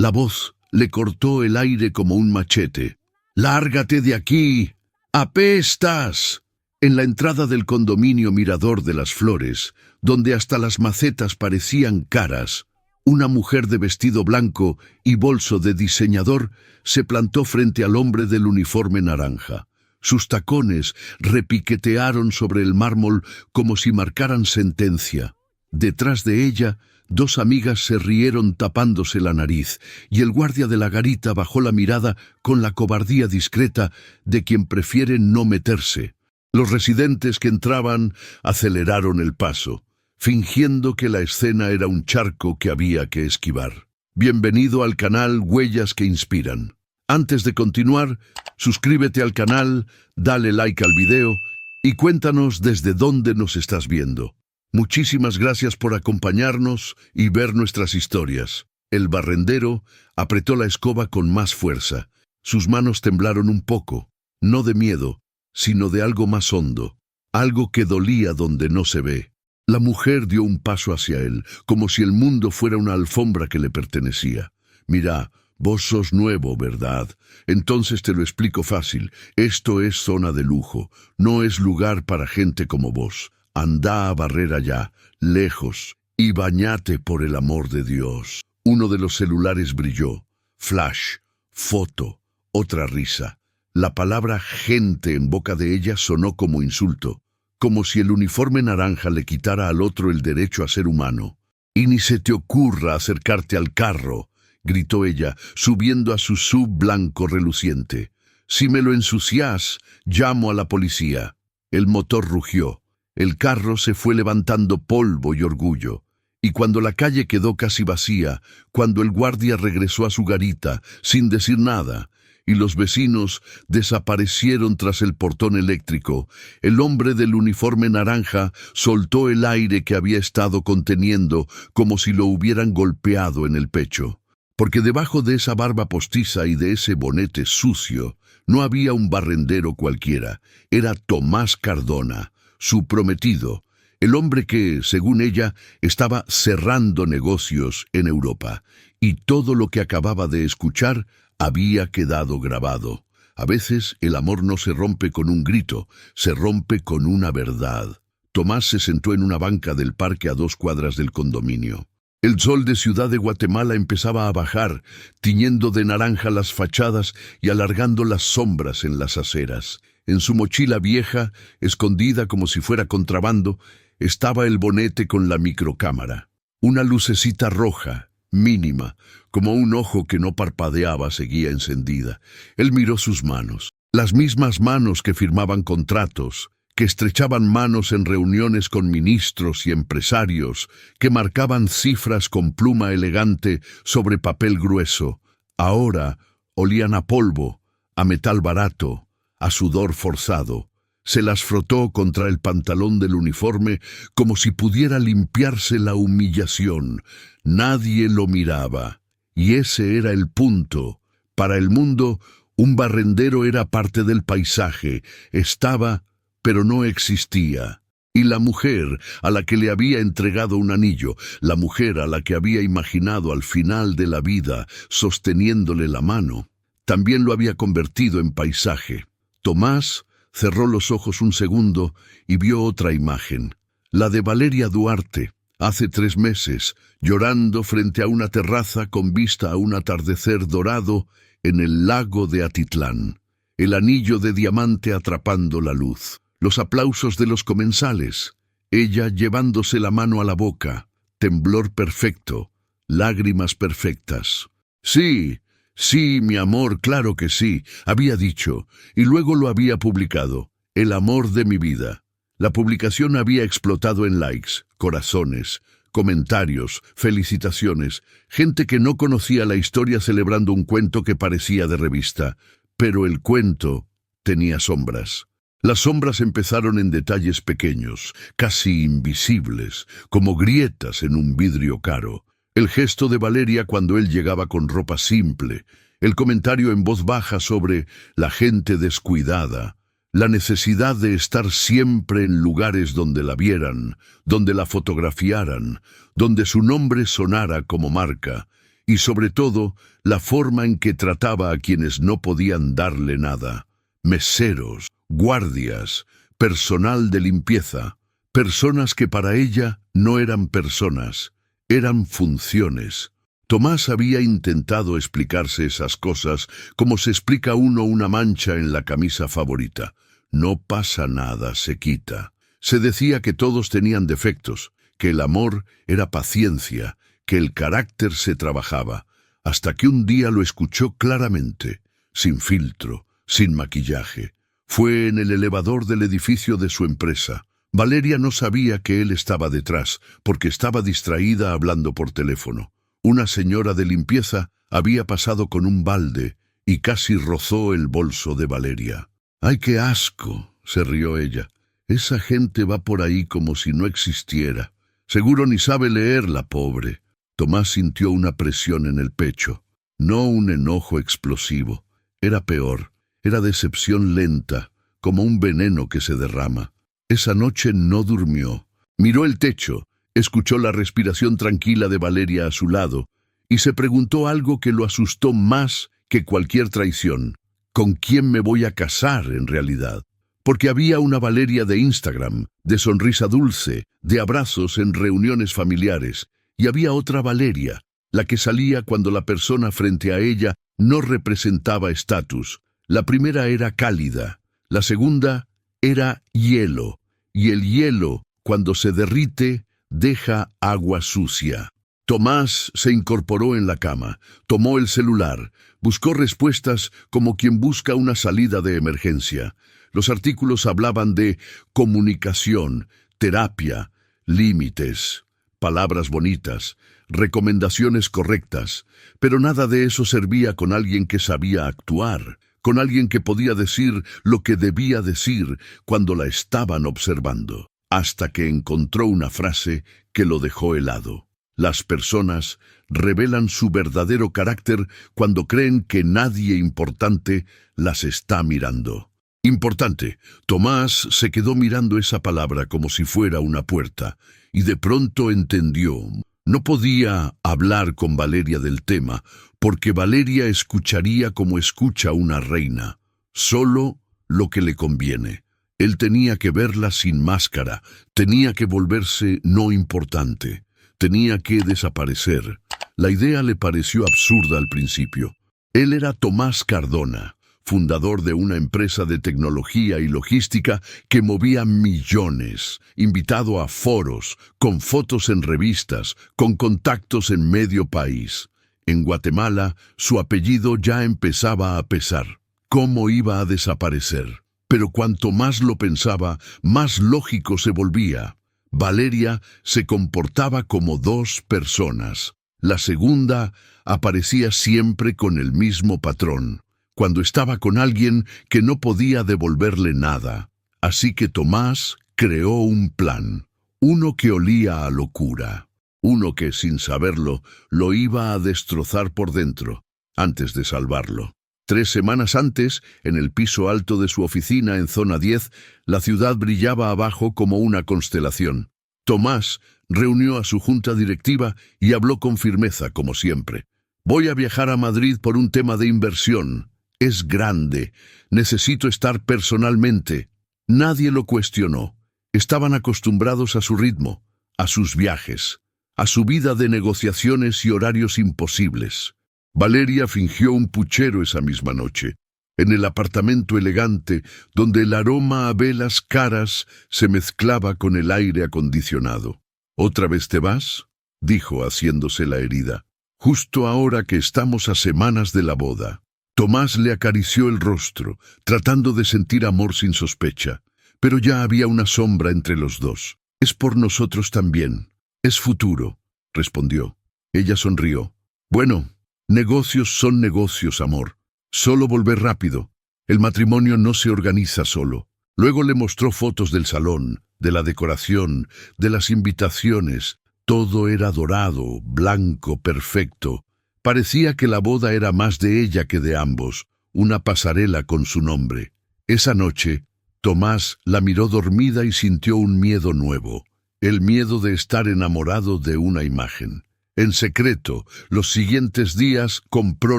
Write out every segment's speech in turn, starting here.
La voz le cortó el aire como un machete. «¡Lárgate de aquí! ¡Apestas!». En la entrada del condominio Mirador de las Flores, donde hasta las macetas parecían caras, una mujer de vestido blanco y bolso de diseñador se plantó frente al hombre del uniforme naranja. Sus tacones repiquetearon sobre el mármol como si marcaran sentencia. Detrás de ella, dos amigas se rieron tapándose la nariz, y el guardia de la garita bajó la mirada con la cobardía discreta de quien prefiere no meterse. Los residentes que entraban aceleraron el paso, fingiendo que la escena era un charco que había que esquivar. Bienvenido al canal Huellas que Inspiran. Antes de continuar, suscríbete al canal, dale like al video y cuéntanos desde dónde nos estás viendo. Muchísimas gracias por acompañarnos y ver nuestras historias. El barrendero apretó la escoba con más fuerza. Sus manos temblaron un poco, no de miedo, sino de algo más hondo, algo que dolía donde no se ve. La mujer dio un paso hacia él, como si el mundo fuera una alfombra que le pertenecía. «Mira, vos sos nuevo, ¿verdad? Entonces te lo explico fácil. Esto es zona de lujo, no es lugar para gente como vos. Andá a barrer allá, lejos, y bañate por el amor de Dios». Uno de los celulares brilló. Flash, foto, otra risa. La palabra gente en boca de ella sonó como insulto, como si el uniforme naranja le quitara al otro el derecho a ser humano. «Y ni se te ocurra acercarte al carro», gritó ella, subiendo a su SUV blanco reluciente. «Si me lo ensuciás, llamo a la policía». El motor rugió. El carro se fue levantando polvo y orgullo. Y cuando la calle quedó casi vacía, cuando el guardia regresó a su garita, sin decir nada, y los vecinos desaparecieron tras el portón eléctrico, el hombre del uniforme naranja soltó el aire que había estado conteniendo como si lo hubieran golpeado en el pecho. Porque debajo de esa barba postiza y de ese bonete sucio, no había un barrendero cualquiera. Era Tomás Cardona, su prometido, el hombre que, según ella, estaba cerrando negocios en Europa. Y todo lo que acababa de escuchar había quedado grabado. A veces el amor no se rompe con un grito, se rompe con una verdad. Tomás se sentó en una banca del parque a 2 cuadras del condominio. El sol de Ciudad de Guatemala empezaba a bajar, tiñendo de naranja las fachadas y alargando las sombras en las aceras. En su mochila vieja, escondida como si fuera contrabando, estaba el bonete con la microcámara. Una lucecita roja, mínima, como un ojo que no parpadeaba, seguía encendida. Él miró sus manos, las mismas manos que firmaban contratos, que estrechaban manos en reuniones con ministros y empresarios, que marcaban cifras con pluma elegante sobre papel grueso. Ahora olían a polvo, a metal barato, a sudor forzado. Se las frotó contra el pantalón del uniforme como si pudiera limpiarse la humillación. Nadie lo miraba. Y ese era el punto. Para el mundo, un barrendero era parte del paisaje. Estaba, pero no existía. Y la mujer a la que le había entregado un anillo, la mujer a la que había imaginado al final de la vida sosteniéndole la mano, también lo había convertido en paisaje. Tomás cerró los ojos un segundo y vio otra imagen, la de Valeria Duarte, hace 3 meses, llorando frente a una terraza con vista a un atardecer dorado en el lago de Atitlán, el anillo de diamante atrapando la luz, los aplausos de los comensales, ella llevándose la mano a la boca, temblor perfecto, lágrimas perfectas. «Sí, sí, mi amor, claro que sí», había dicho, y luego lo había publicado. «El amor de mi vida». La publicación había explotado en likes, corazones, comentarios, felicitaciones, gente que no conocía la historia celebrando un cuento que parecía de revista. Pero el cuento tenía sombras. Las sombras empezaron en detalles pequeños, casi invisibles, como grietas en un vidrio caro. El gesto de Valeria cuando él llegaba con ropa simple, el comentario en voz baja sobre la gente descuidada, la necesidad de estar siempre en lugares donde la vieran, donde la fotografiaran, donde su nombre sonara como marca, y sobre todo la forma en que trataba a quienes no podían darle nada. Meseros, guardias, personal de limpieza, personas que para ella no eran personas, eran funciones. Tomás había intentado explicarse esas cosas como se explica uno una mancha en la camisa favorita. No pasa nada, se quita. Se decía que todos tenían defectos, que el amor era paciencia, que el carácter se trabajaba, hasta que un día lo escuchó claramente, sin filtro, sin maquillaje. Fue en el elevador del edificio de su empresa. Valeria no sabía que él estaba detrás, porque estaba distraída hablando por teléfono. Una señora de limpieza había pasado con un balde y casi rozó el bolso de Valeria. ¡Ay, qué asco!, se rió ella. Esa gente va por ahí como si no existiera. Seguro ni sabe leer, la pobre. Tomás sintió una presión en el pecho. No un enojo explosivo. Era peor. Era decepción lenta, como un veneno que se derrama. Esa noche no durmió. Miró el techo, escuchó la respiración tranquila de Valeria a su lado y se preguntó algo que lo asustó más que cualquier traición. ¿Con quién me voy a casar en realidad? Porque había una Valeria de Instagram, de sonrisa dulce, de abrazos en reuniones familiares, y había otra Valeria, la que salía cuando la persona frente a ella no representaba estatus. La primera era cálida, la segunda era hielo, y el hielo, cuando se derrite, deja agua sucia. Tomás se incorporó en la cama, tomó el celular, buscó respuestas como quien busca una salida de emergencia. Los artículos hablaban de comunicación, terapia, límites, palabras bonitas, recomendaciones correctas, pero nada de eso servía con alguien que sabía actuar, con alguien que podía decir lo que debía decir cuando la estaban observando, hasta que encontró una frase que lo dejó helado. Las personas revelan su verdadero carácter cuando creen que nadie importante las está mirando. Importante. Tomás se quedó mirando esa palabra como si fuera una puerta, y de pronto entendió. No podía hablar con Valeria del tema, porque Valeria escucharía como escucha una reina, solo lo que le conviene. Él tenía que verla sin máscara, tenía que volverse no importante, tenía que desaparecer. La idea le pareció absurda al principio. Él era Tomás Cardona, fundador de una empresa de tecnología y logística que movía millones, invitado a foros, con fotos en revistas, con contactos en medio país. En Guatemala, su apellido ya empezaba a pesar. ¿Cómo iba a desaparecer? Pero cuanto más lo pensaba, más lógico se volvía. Valeria se comportaba como dos personas. La segunda aparecía siempre con el mismo patrón, cuando estaba con alguien que no podía devolverle nada. Así que Tomás creó un plan, uno que olía a locura, uno que, sin saberlo, lo iba a destrozar por dentro, antes de salvarlo. 3 semanas antes, en el piso alto de su oficina en Zona 10, la ciudad brillaba abajo como una constelación. Tomás reunió a su junta directiva y habló con firmeza, como siempre. «Voy a viajar a Madrid por un tema de inversión. Es grande. Necesito estar personalmente». Nadie lo cuestionó. Estaban acostumbrados a su ritmo, a sus viajes, a su vida de negociaciones y horarios imposibles. Valeria fingió un puchero esa misma noche, en el apartamento elegante donde el aroma a velas caras se mezclaba con el aire acondicionado. «¿Otra vez te vas?», dijo haciéndose la herida. «Justo ahora que estamos a semanas de la boda». Tomás le acarició el rostro, tratando de sentir amor sin sospecha, pero ya había una sombra entre los dos. «Es por nosotros también. Es futuro», respondió. Ella sonrió. «Bueno, negocios son negocios, amor. Solo volver rápido. El matrimonio no se organiza solo». Luego le mostró fotos del salón, de la decoración, de las invitaciones. Todo era dorado, blanco, perfecto. Parecía que la boda era más de ella que de ambos, una pasarela con su nombre. Esa noche, Tomás la miró dormida y sintió un miedo nuevo, el miedo de estar enamorado de una imagen. En secreto, los siguientes días compró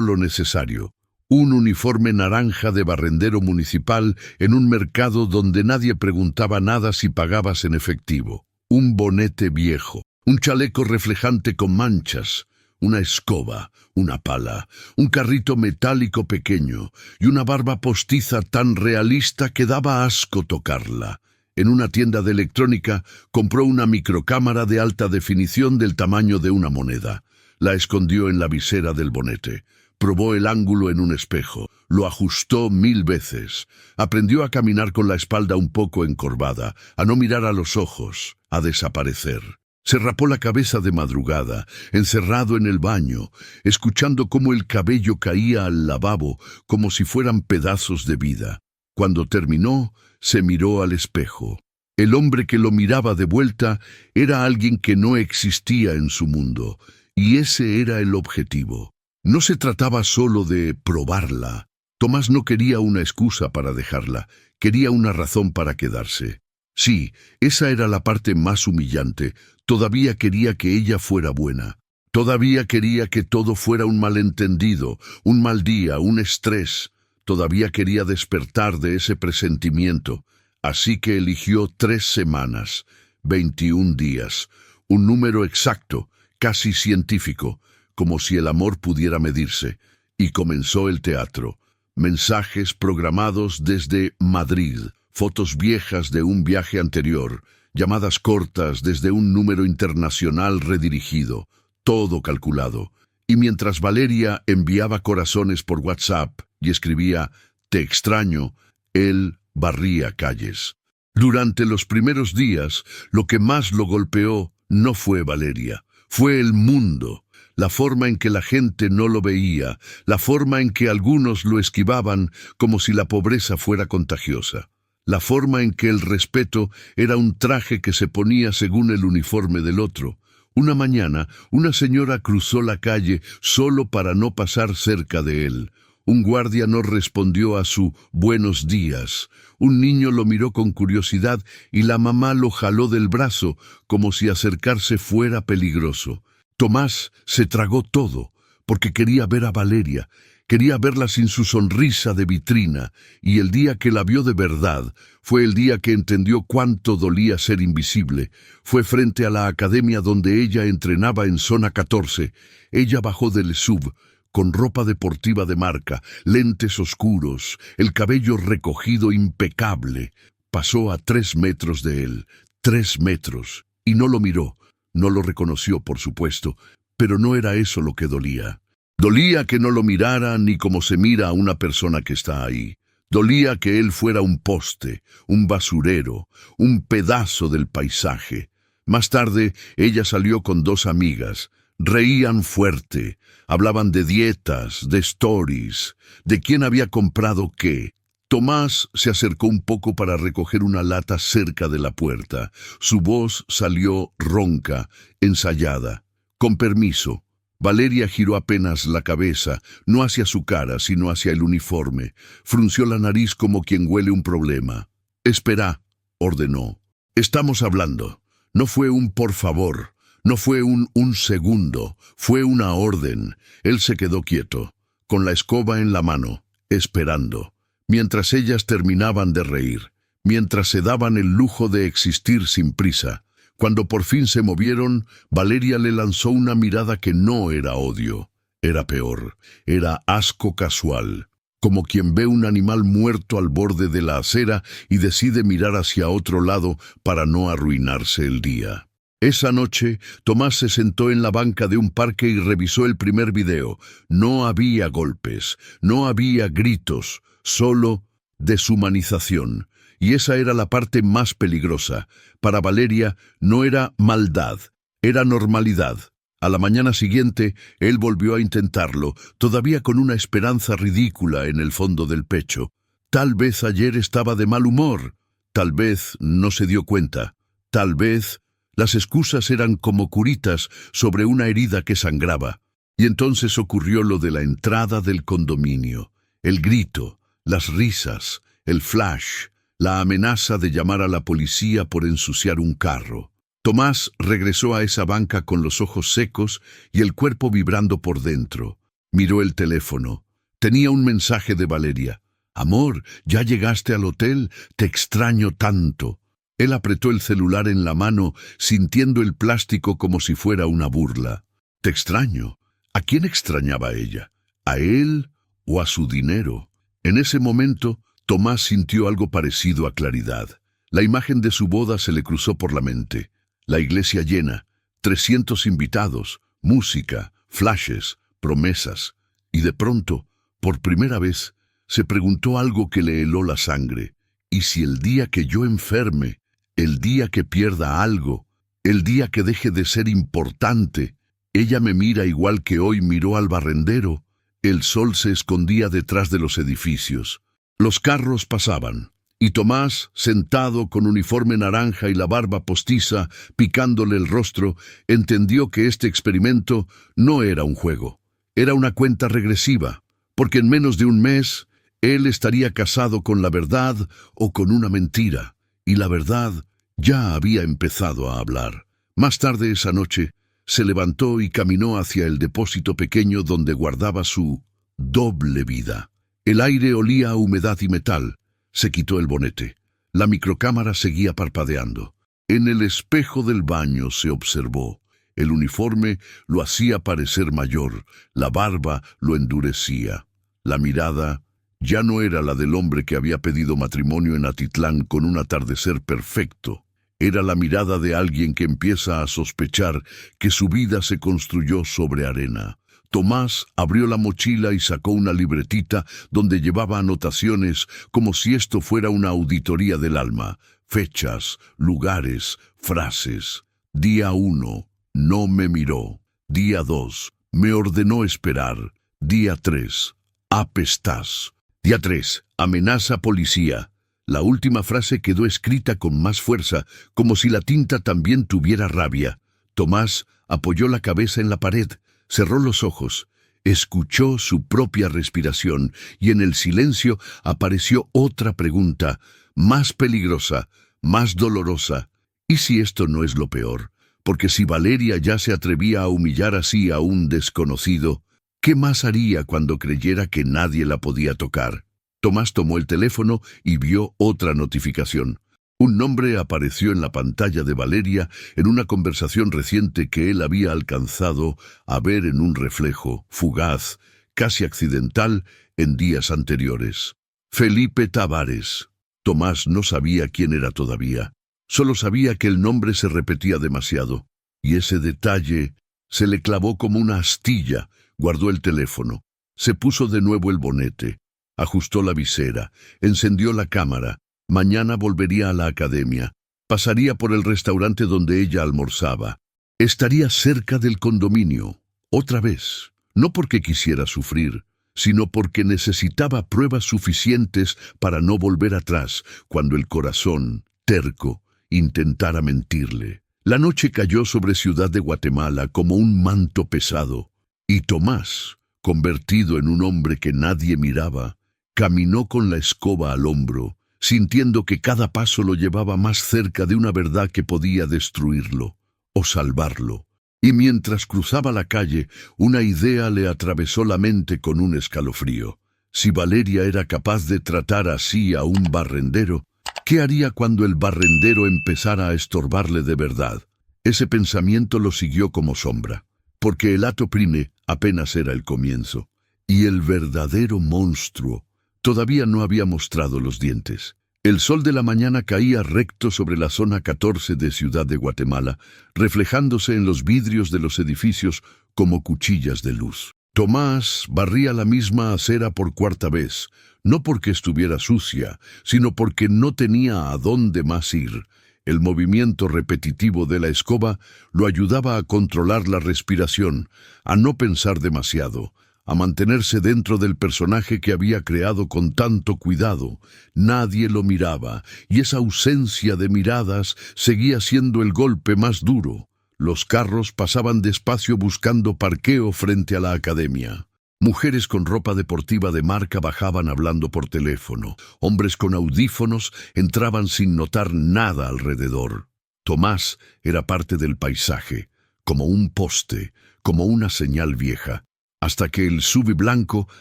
lo necesario. Un uniforme naranja de barrendero municipal en un mercado donde nadie preguntaba nada si pagabas en efectivo. Un bonete viejo, un chaleco reflejante con manchas, una escoba, una pala, un carrito metálico pequeño y una barba postiza tan realista que daba asco tocarla. En una tienda de electrónica compró una microcámara de alta definición del tamaño de una moneda. La escondió en la visera del bonete. Probó el ángulo en un espejo. Lo ajustó 1000 veces. Aprendió a caminar con la espalda un poco encorvada, a no mirar a los ojos, a desaparecer. Se rapó la cabeza de madrugada, encerrado en el baño, escuchando cómo el cabello caía al lavabo como si fueran pedazos de vida. Cuando terminó, se miró al espejo. El hombre que lo miraba de vuelta era alguien que no existía en su mundo, y ese era el objetivo. No se trataba solo de probarla. Tomás no quería una excusa para dejarla, quería una razón para quedarse. Sí, esa era la parte más humillante. Todavía quería que ella fuera buena. Todavía quería que todo fuera un malentendido, un mal día, un estrés. Todavía quería despertar de ese presentimiento. Así que eligió 3 semanas, 21 días, un número exacto, casi científico, como si el amor pudiera medirse, y comenzó el teatro. Mensajes programados desde Madrid, fotos viejas de un viaje anterior, llamadas cortas desde un número internacional redirigido, todo calculado. Y mientras Valeria enviaba corazones por WhatsApp y escribía «Te extraño», él barría calles. Durante los primeros días, lo que más lo golpeó no fue Valeria, fue el mundo. La forma en que la gente no lo veía, la forma en que algunos lo esquivaban como si la pobreza fuera contagiosa, la forma en que el respeto era un traje que se ponía según el uniforme del otro. Una mañana, una señora cruzó la calle solo para no pasar cerca de él. Un guardia no respondió a su «buenos días». Un niño lo miró con curiosidad y la mamá lo jaló del brazo como si acercarse fuera peligroso. Tomás se tragó todo, porque quería ver a Valeria, quería verla sin su sonrisa de vitrina, y el día que la vio de verdad fue el día que entendió cuánto dolía ser invisible. Fue frente a la academia donde ella entrenaba en zona 14. Ella bajó del SUV, con ropa deportiva de marca, lentes oscuros, el cabello recogido impecable. Pasó a 3 metros de él, 3 metros, y no lo miró. No lo reconoció, por supuesto, pero no era eso lo que dolía. Dolía que no lo mirara ni como se mira a una persona que está ahí. Dolía que él fuera un poste, un basurero, un pedazo del paisaje. Más tarde, ella salió con 2 amigas. Reían fuerte, hablaban de dietas, de stories, de quién había comprado qué. Tomás se acercó un poco para recoger una lata cerca de la puerta. Su voz salió ronca, ensayada. «Con permiso». Valeria giró apenas la cabeza, no hacia su cara, sino hacia el uniforme. Frunció la nariz como quien huele un problema. «Espera», ordenó. «Estamos hablando». No fue un «por favor». No fue un segundo, fue una orden. Él se quedó quieto, con la escoba en la mano, esperando. Mientras ellas terminaban de reír, mientras se daban el lujo de existir sin prisa. Cuando por fin se movieron, Valeria le lanzó una mirada que no era odio, era peor, era asco casual, como quien ve un animal muerto al borde de la acera y decide mirar hacia otro lado para no arruinarse el día. Esa noche, Tomás se sentó en la banca de un parque y revisó el primer video. No había golpes, no había gritos, solo deshumanización. Y esa era la parte más peligrosa. Para Valeria no era maldad, era normalidad. A la mañana siguiente, él volvió a intentarlo, todavía con una esperanza ridícula en el fondo del pecho. Tal vez ayer estaba de mal humor, tal vez no se dio cuenta, tal vez las excusas eran como curitas sobre una herida que sangraba. Y entonces ocurrió lo de la entrada del condominio, el grito, las risas, el flash, la amenaza de llamar a la policía por ensuciar un carro. Tomás regresó a esa banca con los ojos secos y el cuerpo vibrando por dentro. Miró el teléfono. Tenía un mensaje de Valeria. «Amor, ¿ya llegaste al hotel? Te extraño tanto». Él apretó el celular en la mano, sintiendo el plástico como si fuera una burla. «Te extraño». ¿A quién extrañaba ella? ¿A él o a su dinero? En ese momento, Tomás sintió algo parecido a claridad. La imagen de su boda se le cruzó por la mente. La iglesia llena, 300 invitados, música, flashes, promesas. Y de pronto, por primera vez, se preguntó algo que le heló la sangre. ¿Y si el día que yo enferme, el día que pierda algo, el día que deje de ser importante, ella me mira igual que hoy miró al barrendero? El sol se escondía detrás de los edificios. Los carros pasaban. Y Tomás, sentado con uniforme naranja y la barba postiza, picándole el rostro, entendió que este experimento no era un juego. Era una cuenta regresiva, porque en menos de un mes, él estaría casado con la verdad o con una mentira, y la verdad ya había empezado a hablar. Más tarde esa noche, se levantó y caminó hacia el depósito pequeño donde guardaba su doble vida. El aire olía a humedad y metal. Se quitó el bonete. La microcámara seguía parpadeando. En el espejo del baño se observó. El uniforme lo hacía parecer mayor, la barba lo endurecía. La mirada ya no era la del hombre que había pedido matrimonio en Atitlán con un atardecer perfecto. Era la mirada de alguien que empieza a sospechar que su vida se construyó sobre arena. Tomás abrió la mochila y sacó una libretita donde llevaba anotaciones como si esto fuera una auditoría del alma. Fechas, lugares, frases. Día 1, no me miró. Día 2, me ordenó esperar. Día 3, apestás. Día 3, amenaza policía. La última frase quedó escrita con más fuerza, como si la tinta también tuviera rabia. Tomás apoyó la cabeza en la pared. Cerró los ojos, escuchó su propia respiración y en el silencio apareció otra pregunta, más peligrosa, más dolorosa. ¿Y si esto no es lo peor? Porque si Valeria ya se atrevía a humillar así a un desconocido, ¿qué más haría cuando creyera que nadie la podía tocar? Tomás tomó el teléfono y vio otra notificación. Un nombre apareció en la pantalla de Valeria en una conversación reciente que él había alcanzado a ver en un reflejo, fugaz, casi accidental, en días anteriores. Felipe Tavares. Tomás no sabía quién era todavía. Solo sabía que el nombre se repetía demasiado. Y ese detalle se le clavó como una astilla. Guardó el teléfono. Se puso de nuevo el bonete. Ajustó la visera. Encendió la cámara. Mañana volvería a la academia. Pasaría por el restaurante donde ella almorzaba. Estaría cerca del condominio. Otra vez. No porque quisiera sufrir, sino porque necesitaba pruebas suficientes para no volver atrás cuando el corazón, terco, intentara mentirle. La noche cayó sobre Ciudad de Guatemala como un manto pesado. Y Tomás, convertido en un hombre que nadie miraba, caminó con la escoba al hombro, sintiendo que cada paso lo llevaba más cerca de una verdad que podía destruirlo o salvarlo. Y mientras cruzaba la calle, una idea le atravesó la mente con un escalofrío. Si Valeria era capaz de tratar así a un barrendero, ¿qué haría cuando el barrendero empezara a estorbarle de verdad? Ese pensamiento lo siguió como sombra, porque el Hato Prime apenas era el comienzo, y el verdadero monstruo todavía no había mostrado los dientes. El sol de la mañana caía recto sobre la zona 14 de Ciudad de Guatemala, reflejándose en los vidrios de los edificios como cuchillas de luz. Tomás barría la misma acera por cuarta vez, no porque estuviera sucia, sino porque no tenía a dónde más ir. El movimiento repetitivo de la escoba lo ayudaba a controlar la respiración, a no pensar demasiado, a mantenerse dentro del personaje que había creado con tanto cuidado. Nadie lo miraba, y esa ausencia de miradas seguía siendo el golpe más duro. Los carros pasaban despacio buscando parqueo frente a la academia. Mujeres con ropa deportiva de marca bajaban hablando por teléfono. Hombres con audífonos entraban sin notar nada alrededor. Tomás era parte del paisaje, como un poste, como una señal vieja, hasta que el SUV blanco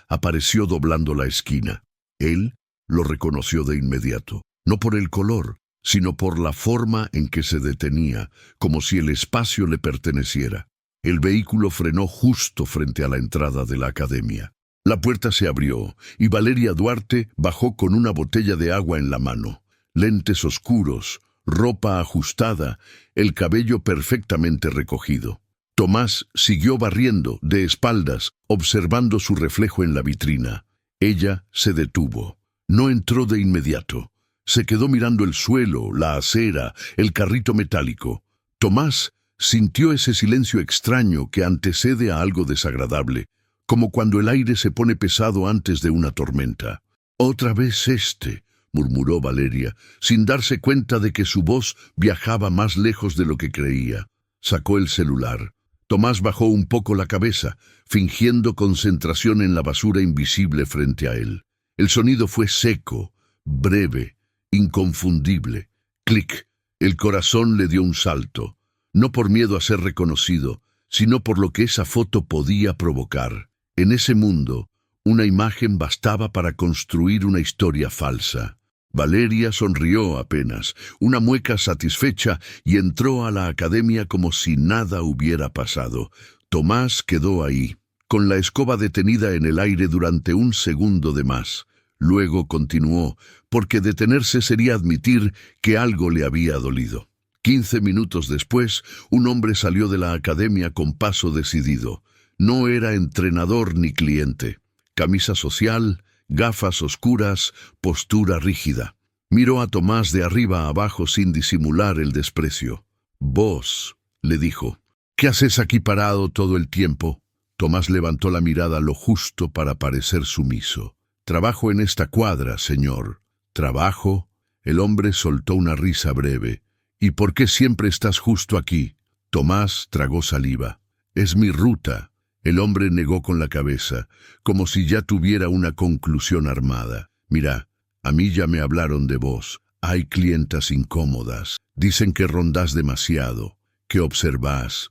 apareció doblando la esquina. Él lo reconoció de inmediato, no por el color, sino por la forma en que se detenía, como si el espacio le perteneciera. El vehículo frenó justo frente a la entrada de la academia. La puerta se abrió y Valeria Duarte bajó con una botella de agua en la mano. Lentes oscuros, ropa ajustada, el cabello perfectamente recogido. Tomás siguió barriendo, de espaldas, observando su reflejo en la vitrina. Ella se detuvo. No entró de inmediato. Se quedó mirando el suelo, la acera, el carrito metálico. Tomás sintió ese silencio extraño que antecede a algo desagradable, como cuando el aire se pone pesado antes de una tormenta. «Otra vez este», murmuró Valeria, sin darse cuenta de que su voz viajaba más lejos de lo que creía. Sacó el celular. Tomás bajó un poco la cabeza, fingiendo concentración en la basura invisible frente a él. El sonido fue seco, breve, inconfundible. Clic. El corazón le dio un salto, no por miedo a ser reconocido, sino por lo que esa foto podía provocar. En ese mundo, una imagen bastaba para construir una historia falsa. Valeria sonrió apenas, una mueca satisfecha, y entró a la academia como si nada hubiera pasado. Tomás quedó ahí, con la escoba detenida en el aire durante un segundo de más. Luego continuó, porque detenerse sería admitir que algo le había dolido. 15 minutos después, un hombre salió de la academia con paso decidido. No era entrenador ni cliente. Camisa social, gafas oscuras, postura rígida. Miró a Tomás de arriba a abajo sin disimular el desprecio. «Vos», le dijo, «¿qué haces aquí parado todo el tiempo?» Tomás levantó la mirada lo justo para parecer sumiso. «Trabajo en esta cuadra, señor». «¿Trabajo?» El hombre soltó una risa breve. «¿Y por qué siempre estás justo aquí?» Tomás tragó saliva. «Es mi ruta». El hombre negó con la cabeza, como si ya tuviera una conclusión armada. «Mira, a mí ya me hablaron de vos. Hay clientas incómodas. Dicen que rondás demasiado, que observás.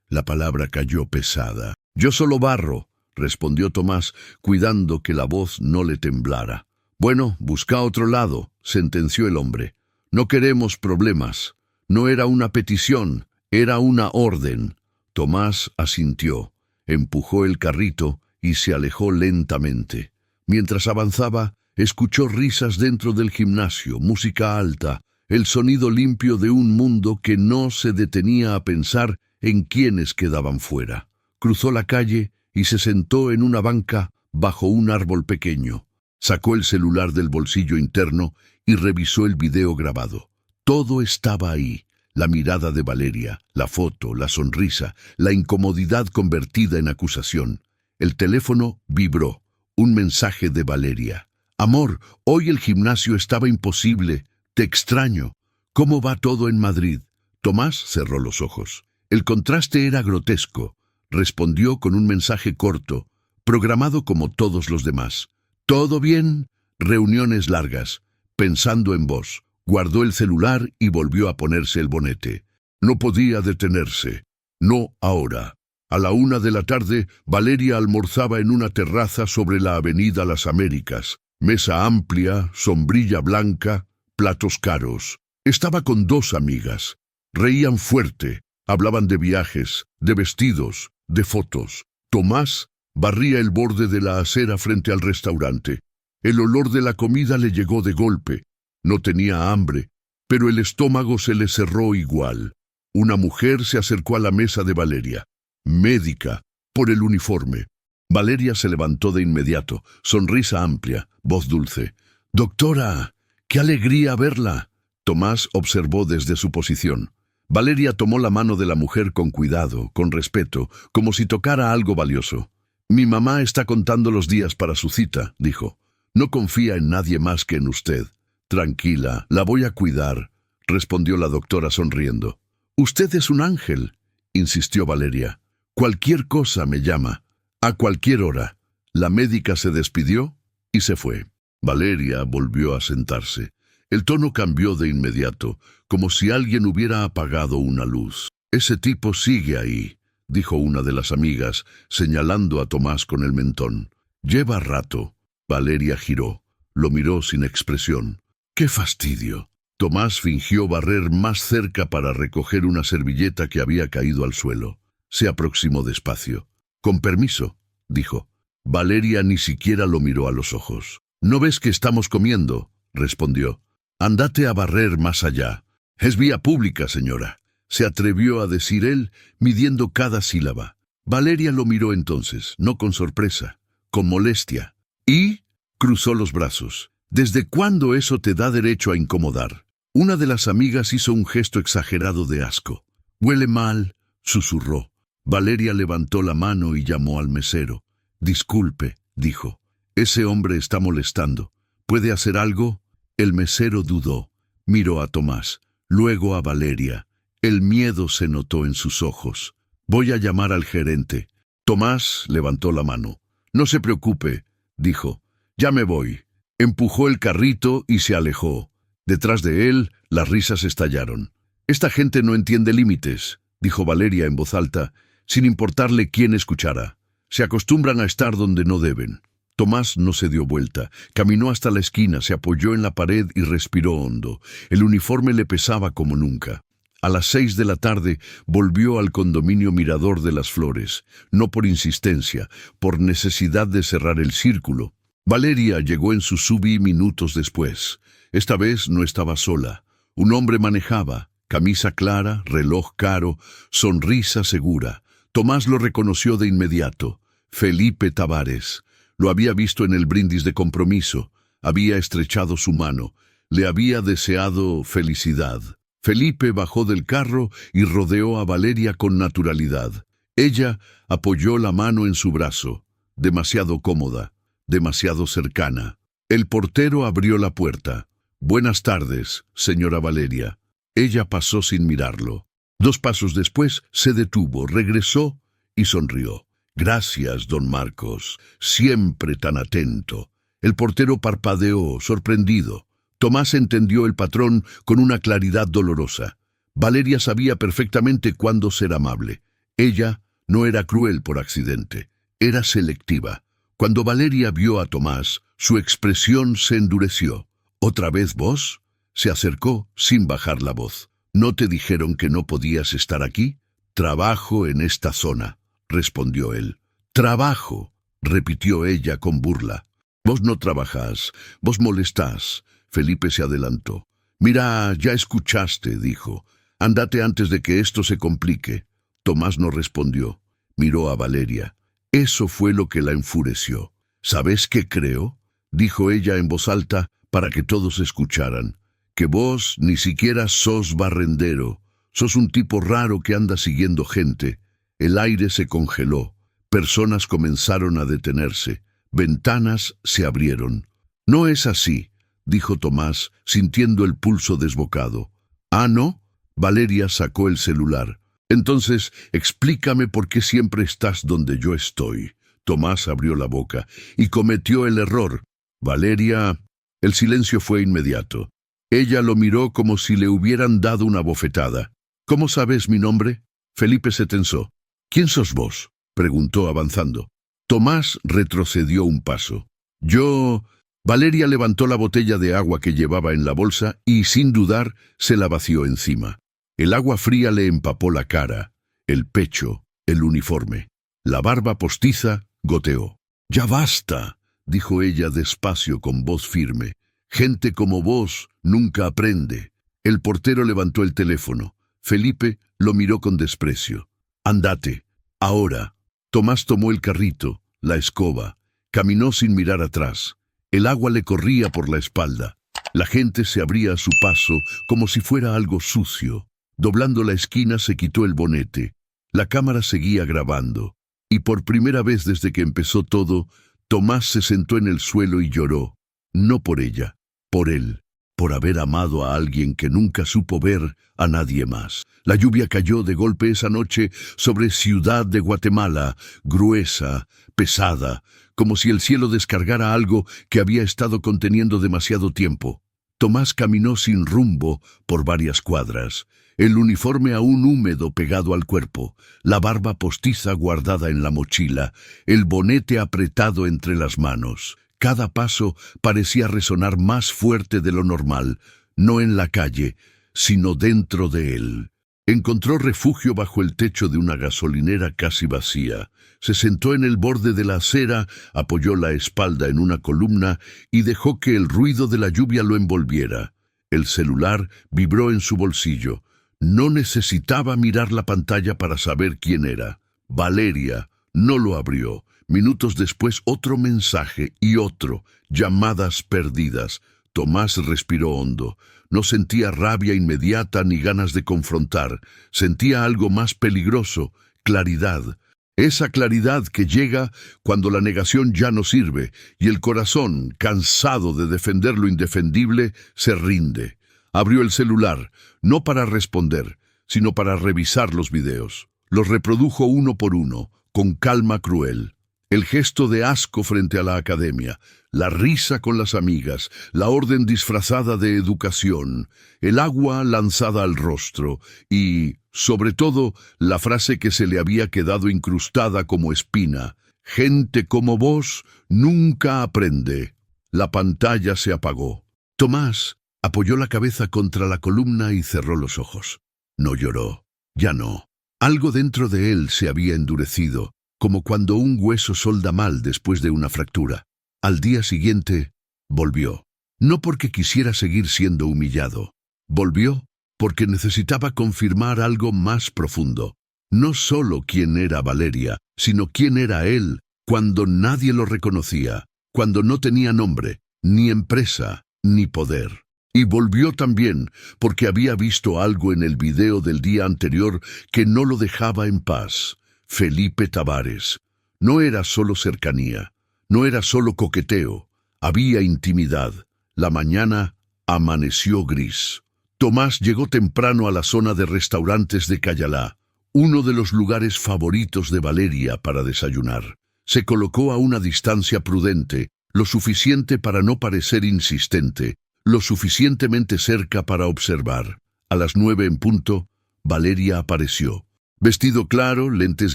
La palabra cayó pesada. «Yo solo barro», respondió Tomás, cuidando que la voz no le temblara. «Bueno, busca otro lado», sentenció el hombre. «No queremos problemas. No era una petición, era una orden». Tomás asintió, empujó el carrito y se alejó lentamente. Mientras avanzaba, escuchó risas dentro del gimnasio, música alta, el sonido limpio de un mundo que no se detenía a pensar en quiénes quedaban fuera. Cruzó la calle y se sentó en una banca bajo un árbol pequeño. Sacó el celular del bolsillo interno y revisó el video grabado. Todo estaba ahí. La mirada de Valeria, la foto, la sonrisa, la incomodidad convertida en acusación. El teléfono vibró. Un mensaje de Valeria. «Amor, hoy el gimnasio estaba imposible. Te extraño. ¿Cómo va todo en Madrid?» Tomás cerró los ojos. El contraste era grotesco. Respondió con un mensaje corto, programado como todos los demás. «¿Todo bien?» Reuniones largas. Pensando en vos. Guardó el celular y volvió a ponerse el bonete. No podía detenerse. No ahora. A la 1 de la tarde, Valeria almorzaba en una terraza sobre la avenida Las Américas. Mesa amplia, sombrilla blanca, platos caros. Estaba con 2 amigas. Reían fuerte, hablaban de viajes, de vestidos, de fotos. Tomás barría el borde de la acera frente al restaurante. El olor de la comida le llegó de golpe. No tenía hambre, pero el estómago se le cerró igual. Una mujer se acercó a la mesa de Valeria. Médica, por el uniforme. Valeria se levantó de inmediato, sonrisa amplia, voz dulce. «Doctora, qué alegría verla». Tomás observó desde su posición. Valeria tomó la mano de la mujer con cuidado, con respeto, como si tocara algo valioso. «Mi mamá está contando los días para su cita», dijo. «No confía en nadie más que en usted». «Tranquila, la voy a cuidar», respondió la doctora sonriendo. «Usted es un ángel», insistió Valeria. «Cualquier cosa me llama. A cualquier hora». La médica se despidió y se fue. Valeria volvió a sentarse. El tono cambió de inmediato, como si alguien hubiera apagado una luz. «Ese tipo sigue ahí», dijo una de las amigas, señalando a Tomás con el mentón. «Lleva rato». Valeria giró. Lo miró sin expresión. «¡Qué fastidio!». Tomás fingió barrer más cerca para recoger una servilleta que había caído al suelo. Se aproximó despacio. «Con permiso», dijo. Valeria ni siquiera lo miró a los ojos. «¿No ves que estamos comiendo?», respondió. «Andate a barrer más allá». «Es vía pública, señora», se atrevió a decir él, midiendo cada sílaba. Valeria lo miró entonces, no con sorpresa, con molestia. «¿Y?», cruzó los brazos. «¿Desde cuándo eso te da derecho a incomodar?». Una de las amigas hizo un gesto exagerado de asco. «Huele mal», susurró. Valeria levantó la mano y llamó al mesero. «Disculpe», dijo. «Ese hombre está molestando. ¿Puede hacer algo?». El mesero dudó. Miró a Tomás, luego a Valeria. El miedo se notó en sus ojos. «Voy a llamar al gerente». Tomás levantó la mano. «No se preocupe», dijo. «Ya me voy». Empujó el carrito y se alejó. Detrás de él, las risas estallaron. «Esta gente no entiende límites», dijo Valeria en voz alta, sin importarle quién escuchara. «Se acostumbran a estar donde no deben». Tomás no se dio vuelta. Caminó hasta la esquina, se apoyó en la pared y respiró hondo. El uniforme le pesaba como nunca. A las 6 de la tarde volvió al condominio Mirador de las Flores, no por insistencia, por necesidad de cerrar el círculo. Valeria llegó en su SUV minutos después. Esta vez no estaba sola. Un hombre manejaba, camisa clara, reloj caro, sonrisa segura. Tomás lo reconoció de inmediato. Felipe Tavares. Lo había visto en el brindis de compromiso. Había estrechado su mano. Le había deseado felicidad. Felipe bajó del carro y rodeó a Valeria con naturalidad. Ella apoyó la mano en su brazo. Demasiado cómoda, demasiado cercana. El portero abrió la puerta. «Buenas tardes, señora Valeria». Ella pasó sin mirarlo. 2 pasos después se detuvo, regresó y sonrió. «Gracias, don Marcos, siempre tan atento». El portero parpadeó, sorprendido. Tomás entendió el patrón con una claridad dolorosa. Valeria sabía perfectamente cuándo ser amable. Ella no era cruel por accidente, era selectiva. Cuando Valeria vio a Tomás, su expresión se endureció. «¿Otra vez vos?». Se acercó sin bajar la voz. «¿No te dijeron que no podías estar aquí?». «Trabajo en esta zona», respondió él. «Trabajo», repitió ella con burla. «Vos no trabajás, vos molestás». Felipe se adelantó. «Mira, ya escuchaste», dijo. «Andate antes de que esto se complique». Tomás no respondió. Miró a Valeria. Eso fue lo que la enfureció. «¿Sabes qué creo?», dijo ella en voz alta para que todos escucharan. «Que vos ni siquiera sos barrendero. Sos un tipo raro que anda siguiendo gente». El aire se congeló. Personas comenzaron a detenerse. Ventanas se abrieron. «No es así», dijo Tomás, sintiendo el pulso desbocado. «¿Ah, no?». Valeria sacó el celular. «Entonces, explícame por qué siempre estás donde yo estoy». Tomás abrió la boca y cometió el error. «Valeria». El silencio fue inmediato. Ella lo miró como si le hubieran dado una bofetada. «¿Cómo sabes mi nombre?». Felipe se tensó. «¿Quién sos vos?», preguntó avanzando. Tomás retrocedió un paso. «Yo...». Valeria levantó la botella de agua que llevaba en la bolsa y, sin dudar, se la vació encima. El agua fría le empapó la cara, el pecho, el uniforme. La barba postiza goteó. «Ya basta», dijo ella despacio con voz firme. «Gente como vos nunca aprende». El portero levantó el teléfono. Felipe lo miró con desprecio. «Andate, ahora». Tomás tomó el carrito, la escoba, caminó sin mirar atrás. El agua le corría por la espalda. La gente se abría a su paso como si fuera algo sucio. Doblando la esquina se quitó el bonete. La cámara seguía grabando. Y por primera vez desde que empezó todo, Tomás se sentó en el suelo y lloró. No por ella, por él, por haber amado a alguien que nunca supo ver a nadie más. La lluvia cayó de golpe esa noche sobre Ciudad de Guatemala, gruesa, pesada, como si el cielo descargara algo que había estado conteniendo demasiado tiempo. Tomás caminó sin rumbo por varias cuadras, el uniforme aún húmedo pegado al cuerpo, la barba postiza guardada en la mochila, el bonete apretado entre las manos. Cada paso parecía resonar más fuerte de lo normal, no en la calle, sino dentro de él. Encontró refugio bajo el techo de una gasolinera casi vacía. Se sentó en el borde de la acera, apoyó la espalda en una columna y dejó que el ruido de la lluvia lo envolviera. El celular vibró en su bolsillo. No necesitaba mirar la pantalla para saber quién era. Valeria. No lo abrió. Minutos después otro mensaje y otro. Llamadas perdidas. Tomás respiró hondo. No sentía rabia inmediata ni ganas de confrontar. Sentía algo más peligroso, claridad. Esa claridad que llega cuando la negación ya no sirve y el corazón, cansado de defender lo indefendible, se rinde. Abrió el celular, no para responder, sino para revisar los videos. Los reprodujo uno por uno, con calma cruel. El gesto de asco frente a la academia, la risa con las amigas, la orden disfrazada de educación, el agua lanzada al rostro y, sobre todo, la frase que se le había quedado incrustada como espina: «Gente como vos nunca aprende». La pantalla se apagó. Tomás apoyó la cabeza contra la columna y cerró los ojos. No lloró, ya no. Algo dentro de él se había endurecido, como cuando un hueso solda mal después de una fractura. Al día siguiente, volvió. No porque quisiera seguir siendo humillado. Volvió porque necesitaba confirmar algo más profundo. No solo quién era Valeria, sino quién era él, cuando nadie lo reconocía, cuando no tenía nombre, ni empresa, ni poder. Y volvió también porque había visto algo en el video del día anterior que no lo dejaba en paz. Felipe Tavares. No era solo cercanía, no era solo coqueteo, había intimidad. La mañana amaneció gris. Tomás llegó temprano a la zona de restaurantes de Cayalá, uno de los lugares favoritos de Valeria para desayunar. Se colocó a una distancia prudente, lo suficiente para no parecer insistente, lo suficientemente cerca para observar. A las 9 en punto, Valeria apareció. Vestido claro, lentes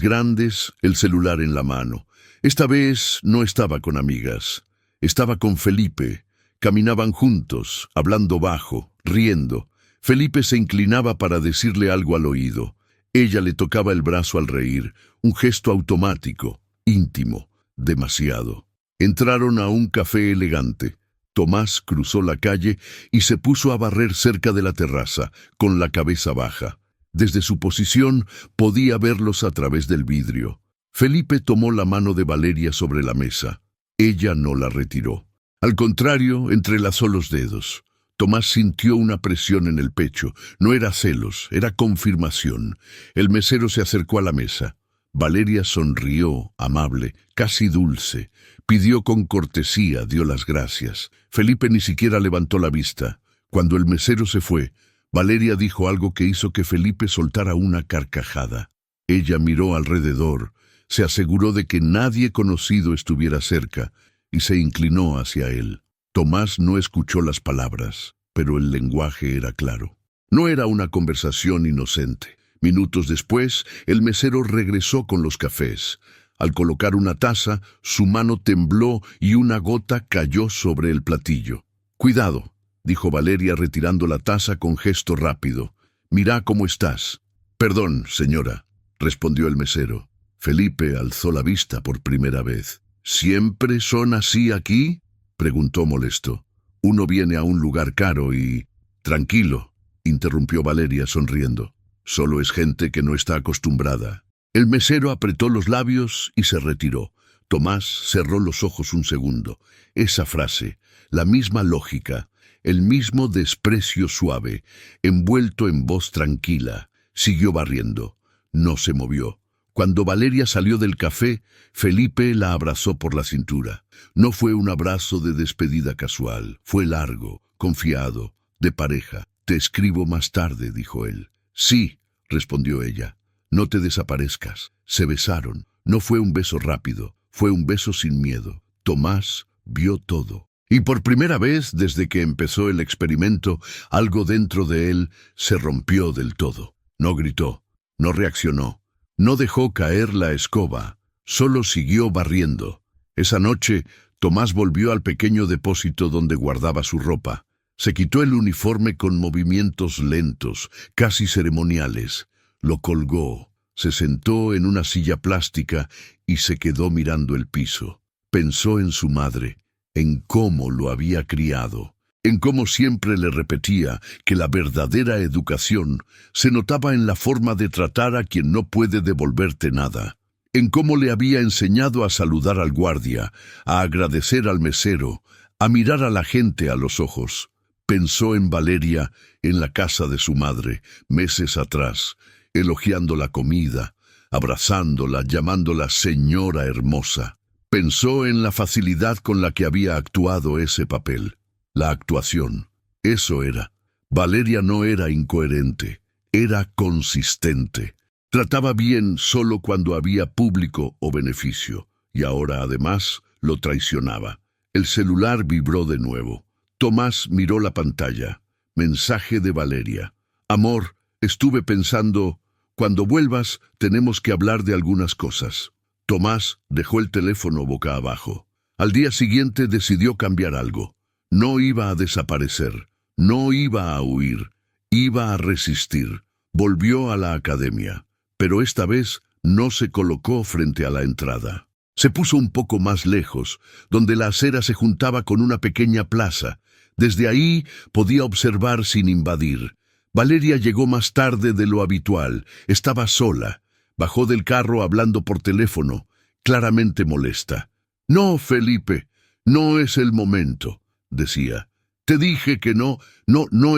grandes, el celular en la mano. Esta vez no estaba con amigas. Estaba con Felipe. Caminaban juntos, hablando bajo, riendo. Felipe se inclinaba para decirle algo al oído. Ella le tocaba el brazo al reír, un gesto automático, íntimo, demasiado. Entraron a un café elegante. Tomás cruzó la calle y se puso a barrer cerca de la terraza, con la cabeza baja. Desde su posición podía verlos a través del vidrio. Felipe tomó la mano de Valeria sobre la mesa. Ella no la retiró. Al contrario, entrelazó los dedos. Tomás sintió una presión en el pecho. No era celos, era confirmación. El mesero se acercó a la mesa. Valeria sonrió, amable, casi dulce. Pidió con cortesía, dio las gracias. Felipe ni siquiera levantó la vista. Cuando el mesero se fue, Valeria dijo algo que hizo que Felipe soltara una carcajada. Ella miró alrededor, se aseguró de que nadie conocido estuviera cerca y se inclinó hacia él. Tomás no escuchó las palabras, pero el lenguaje era claro. No era una conversación inocente. Minutos después, el mesero regresó con los cafés. Al colocar una taza, su mano tembló y una gota cayó sobre el platillo. «Cuidado», dijo Valeria retirando la taza con gesto rápido. «Mira cómo estás». «Perdón, señora», respondió el mesero. Felipe alzó la vista por primera vez. «¿Siempre son así aquí?», preguntó molesto. «Uno viene a un lugar caro y...» «Tranquilo», interrumpió Valeria sonriendo. «Solo es gente que no está acostumbrada». El mesero apretó los labios y se retiró. Tomás cerró los ojos un segundo. Esa frase, la misma lógica, el mismo desprecio suave, envuelto en voz tranquila, siguió barriendo. No se movió. Cuando Valeria salió del café, Felipe la abrazó por la cintura. No fue un abrazo de despedida casual, fue largo, confiado, de pareja. «Te escribo más tarde», dijo él. «Sí», respondió ella. «No te desaparezcas». Se besaron. No fue un beso rápido, fue un beso sin miedo. Tomás vio todo. Y por primera vez desde que empezó el experimento, algo dentro de él se rompió del todo. No gritó, no reaccionó, no dejó caer la escoba, solo siguió barriendo. Esa noche, Tomás volvió al pequeño depósito donde guardaba su ropa. Se quitó el uniforme con movimientos lentos, casi ceremoniales. Lo colgó, se sentó en una silla plástica y se quedó mirando el piso. Pensó en su madre, en cómo lo había criado, en cómo siempre le repetía que la verdadera educación se notaba en la forma de tratar a quien no puede devolverte nada, en cómo le había enseñado a saludar al guardia, a agradecer al mesero, a mirar a la gente a los ojos. Pensó en Valeria en la casa de su madre, meses atrás, elogiando la comida, abrazándola, llamándola señora hermosa. Pensó en la facilidad con la que había actuado ese papel. La actuación. Eso era. Valeria no era incoherente, era consistente. Trataba bien solo cuando había público o beneficio, y ahora además lo traicionaba. El celular vibró de nuevo. Tomás miró la pantalla. Mensaje de Valeria. Amor, estuve pensando, cuando vuelvas tenemos que hablar de algunas cosas. Tomás dejó el teléfono boca abajo. Al día siguiente decidió cambiar algo. No iba a desaparecer, no iba a huir, iba a resistir. Volvió a la academia, pero esta vez no se colocó frente a la entrada. Se puso un poco más lejos, donde la acera se juntaba con una pequeña plaza. Desde ahí podía observar sin invadir. Valeria llegó más tarde de lo habitual. Estaba sola. Bajó del carro hablando por teléfono, claramente molesta. «No, Felipe, no es el momento», decía. «Te dije que no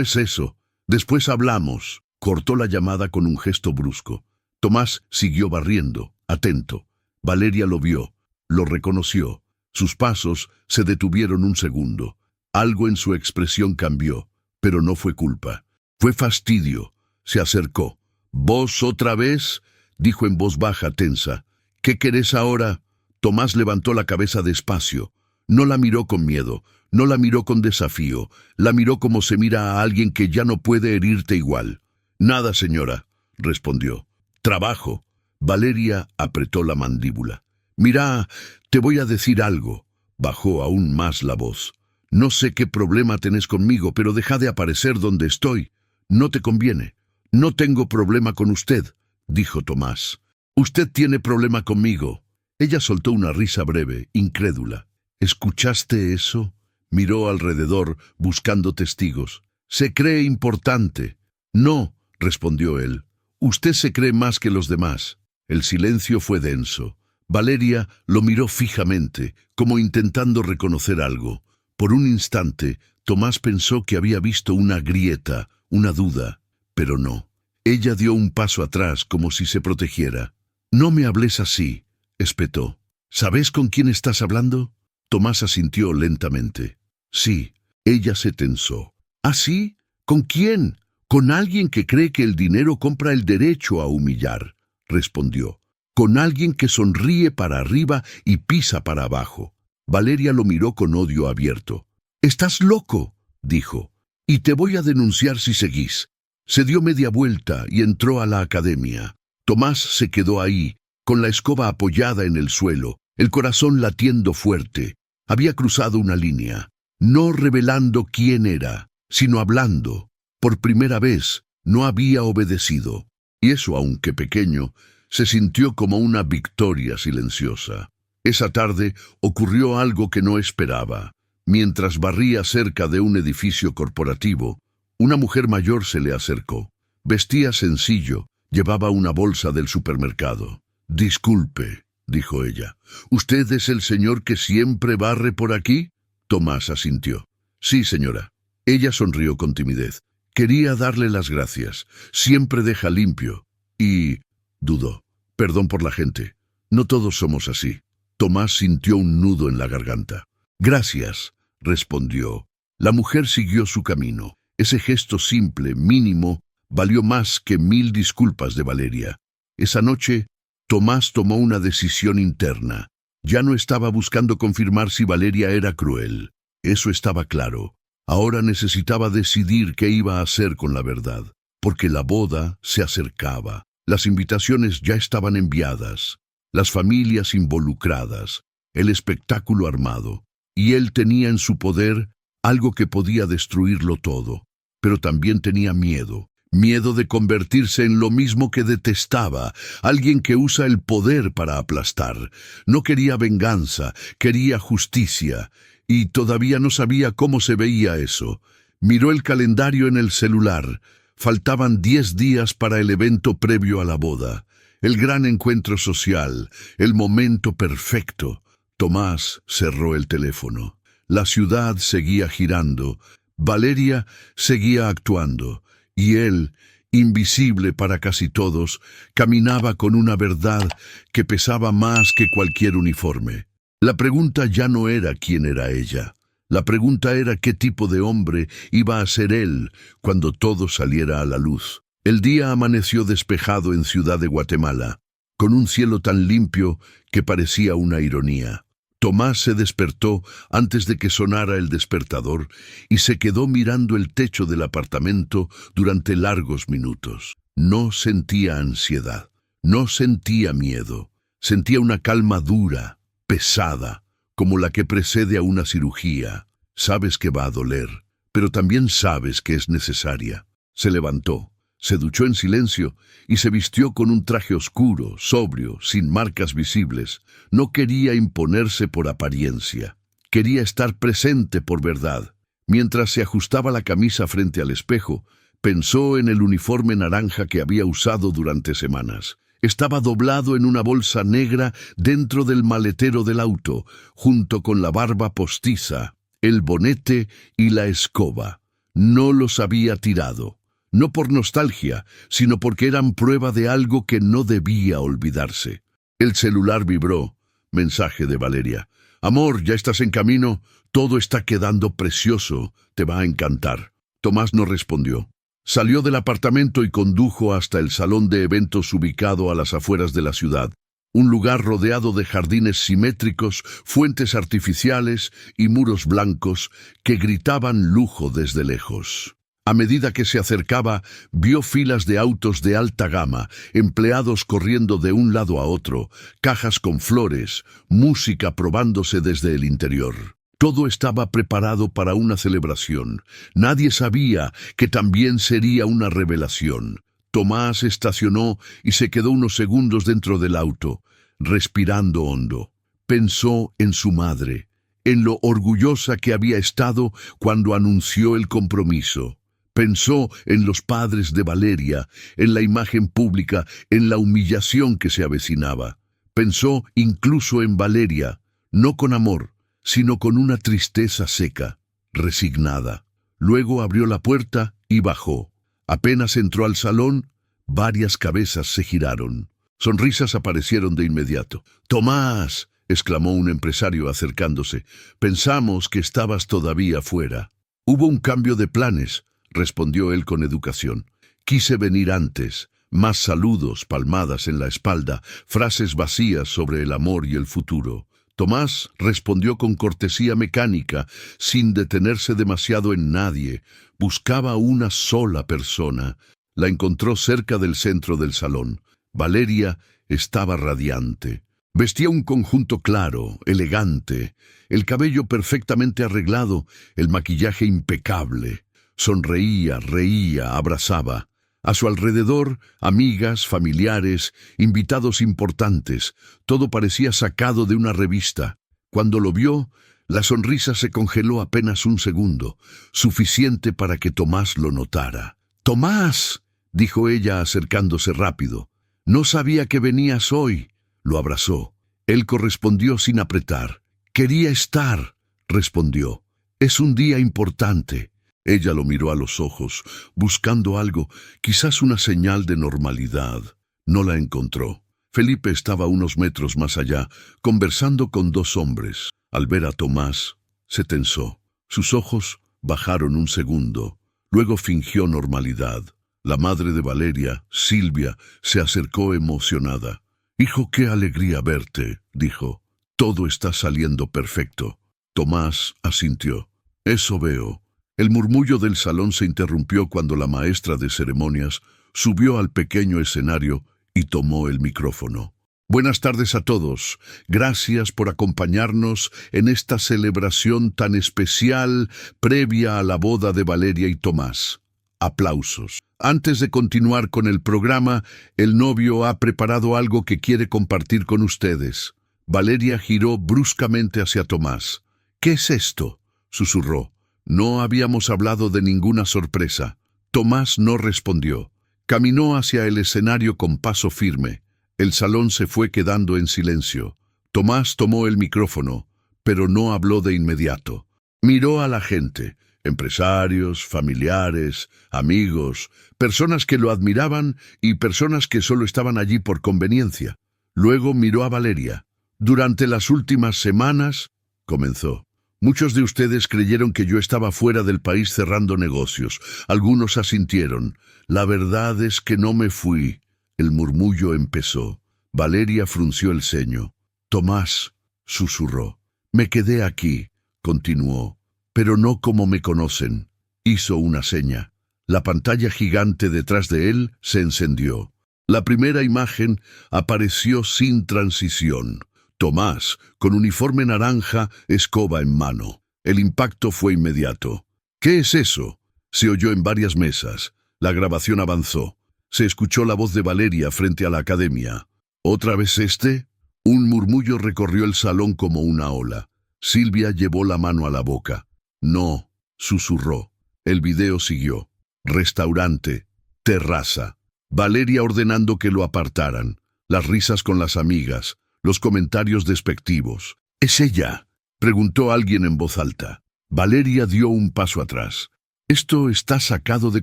es eso. Después hablamos». Cortó la llamada con un gesto brusco. Tomás siguió barriendo, atento. Valeria lo vio, lo reconoció. Sus pasos se detuvieron un segundo. Algo en su expresión cambió, pero no fue culpa. Fue fastidio. Se acercó. «¿Vos otra vez?», dijo en voz baja, tensa. «¿Qué querés ahora?» Tomás levantó la cabeza despacio. No la miró con miedo, no la miró con desafío, la miró como se mira a alguien que ya no puede herirte igual. «Nada, señora», respondió. «Trabajo». Valeria apretó la mandíbula. «Mira, te voy a decir algo». Bajó aún más la voz. «No sé qué problema tenés conmigo, pero deja de aparecer donde estoy. No te conviene». «No tengo problema con usted», dijo Tomás. «Usted tiene problema conmigo». Ella soltó una risa breve, incrédula. «¿Escuchaste eso?». Miró alrededor, buscando testigos. «Se cree importante». «No», respondió él. «Usted se cree más que los demás». El silencio fue denso. Valeria lo miró fijamente, como intentando reconocer algo. Por un instante, Tomás pensó que había visto una grieta, una duda, pero no. Ella dio un paso atrás como si se protegiera. «No me hables así», espetó. «¿Sabes con quién estás hablando?». Tomás asintió lentamente. «Sí». Ella se tensó. «¿Ah, sí? ¿Con quién?». «Con alguien que cree que el dinero compra el derecho a humillar», respondió. «Con alguien que sonríe para arriba y pisa para abajo». Valeria lo miró con odio abierto. «Estás loco», dijo, «y te voy a denunciar si seguís». Se dio media vuelta y entró a la academia. Tomás se quedó ahí, con la escoba apoyada en el suelo, el corazón latiendo fuerte. Había cruzado una línea, no revelando quién era, sino hablando. Por primera vez no había obedecido, y eso, aunque pequeño, se sintió como una victoria silenciosa. Esa tarde ocurrió algo que no esperaba. Mientras barría cerca de un edificio corporativo, una mujer mayor se le acercó. Vestía sencillo, llevaba una bolsa del supermercado. «Disculpe», dijo ella, «¿usted es el señor que siempre barre por aquí?». Tomás asintió. «Sí, señora». Ella sonrió con timidez. «Quería darle las gracias. Siempre deja limpio». Y dudó. «Perdón por la gente. No todos somos así». Tomás sintió un nudo en la garganta. «Gracias», respondió. La mujer siguió su camino. Ese gesto simple, mínimo, valió más que 1000 disculpas de Valeria. Esa noche, Tomás tomó una decisión interna. Ya no estaba buscando confirmar si Valeria era cruel. Eso estaba claro. Ahora necesitaba decidir qué iba a hacer con la verdad, porque la boda se acercaba. Las invitaciones ya estaban enviadas, las familias involucradas, el espectáculo armado, y él tenía en su poder algo que podía destruirlo todo. Pero también tenía miedo. Miedo de convertirse en lo mismo que detestaba, alguien que usa el poder para aplastar. No quería venganza, quería justicia, y todavía no sabía cómo se veía eso. Miró el calendario en el celular. Faltaban 10 días para el evento previo a la boda, el gran encuentro social, el momento perfecto. Tomás cerró el teléfono. La ciudad seguía girando, Valeria seguía actuando, y él, invisible para casi todos, caminaba con una verdad que pesaba más que cualquier uniforme. La pregunta ya no era quién era ella. La pregunta era qué tipo de hombre iba a ser él cuando todo saliera a la luz. El día amaneció despejado en Ciudad de Guatemala, con un cielo tan limpio que parecía una ironía. Tomás se despertó antes de que sonara el despertador y se quedó mirando el techo del apartamento durante largos minutos. No sentía ansiedad, no sentía miedo, sentía una calma dura, pesada, como la que precede a una cirugía. Sabes que va a doler, pero también sabes que es necesaria. Se levantó, se duchó en silencio y se vistió con un traje oscuro, sobrio, sin marcas visibles. No quería imponerse por apariencia. Quería estar presente por verdad. Mientras se ajustaba la camisa frente al espejo, pensó en el uniforme naranja que había usado durante semanas. Estaba doblado en una bolsa negra dentro del maletero del auto, junto con la barba postiza, el bonete y la escoba. No los había tirado. No por nostalgia, sino porque eran prueba de algo que no debía olvidarse. El celular vibró. Mensaje de Valeria. Amor, ya estás en camino. Todo está quedando precioso. Te va a encantar. Tomás no respondió. Salió del apartamento y condujo hasta el salón de eventos ubicado a las afueras de la ciudad. Un lugar rodeado de jardines simétricos, fuentes artificiales y muros blancos que gritaban lujo desde lejos. A medida que se acercaba, vio filas de autos de alta gama, empleados corriendo de un lado a otro, cajas con flores, música probándose desde el interior. Todo estaba preparado para una celebración. Nadie sabía que también sería una revelación. Tomás estacionó y se quedó unos segundos dentro del auto, respirando hondo. Pensó en su madre, en lo orgullosa que había estado cuando anunció el compromiso. Pensó en los padres de Valeria, en la imagen pública, en la humillación que se avecinaba. Pensó incluso en Valeria, no con amor, sino con una tristeza seca, resignada. Luego abrió la puerta y bajó. Apenas entró al salón, varias cabezas se giraron. Sonrisas aparecieron de inmediato. «¡Tomás!», exclamó un empresario acercándose. «Pensamos que estabas todavía fuera». «Hubo un cambio de planes», respondió él con educación. «Quise venir antes». Más saludos, palmadas en la espalda, frases vacías sobre el amor y el futuro. Tomás respondió con cortesía mecánica, sin detenerse demasiado en nadie. Buscaba una sola persona. La encontró cerca del centro del salón. Valeria estaba radiante. Vestía un conjunto claro, elegante, el cabello perfectamente arreglado, el maquillaje impecable. Sonreía, reía, abrazaba. A su alrededor, amigas, familiares, invitados importantes. Todo parecía sacado de una revista. Cuando lo vio, la sonrisa se congeló apenas un segundo, suficiente para que Tomás lo notara. «¡Tomás!», dijo ella acercándose rápido. «No sabía que venías hoy». Lo abrazó. Él correspondió sin apretar. «Quería estar», respondió. «Es un día importante». Ella lo miró a los ojos, buscando algo, quizás una señal de normalidad. No la encontró. Felipe estaba unos metros más allá, conversando con dos hombres. Al ver a Tomás, se tensó. Sus ojos bajaron un segundo. Luego fingió normalidad. La madre de Valeria, Silvia, se acercó emocionada. «Hijo, qué alegría verte», dijo. «Todo está saliendo perfecto». Tomás asintió. Eso veo. El murmullo del salón se interrumpió cuando la maestra de ceremonias subió al pequeño escenario y tomó el micrófono. Buenas tardes a todos. Gracias por acompañarnos en esta celebración tan especial previa a la boda de Valeria y Tomás. Aplausos. Antes de continuar con el programa, el novio ha preparado algo que quiere compartir con ustedes. Valeria giró bruscamente hacia Tomás. ¿Qué es esto?, susurró. No habíamos hablado de ninguna sorpresa. Tomás no respondió. Caminó hacia el escenario con paso firme. El salón se fue quedando en silencio. Tomás tomó el micrófono, pero no habló de inmediato. Miró a la gente, empresarios, familiares, amigos, personas que lo admiraban y personas que solo estaban allí por conveniencia. Luego miró a Valeria. Durante las últimas semanas, comenzó. Muchos de ustedes creyeron que yo estaba fuera del país cerrando negocios. Algunos asintieron. La verdad es que no me fui. El murmullo empezó. Valeria frunció el ceño. Tomás, susurró. Me quedé aquí, continuó, pero no como me conocen. Hizo una seña. La pantalla gigante detrás de él se encendió. La primera imagen apareció sin transición. Tomás, con uniforme naranja, escoba en mano. El impacto fue inmediato. ¿Qué es eso?, se oyó en varias mesas. La grabación avanzó. Se escuchó la voz de Valeria frente a la academia. ¿Otra vez este? Un murmullo recorrió el salón como una ola. Silvia llevó la mano a la boca. No, susurró. El video siguió. Restaurante, terraza. Valeria ordenando que lo apartaran. Las risas con las amigas. Los comentarios despectivos. ¿Es ella?, preguntó alguien en voz alta. Valeria dio un paso atrás. Esto está sacado de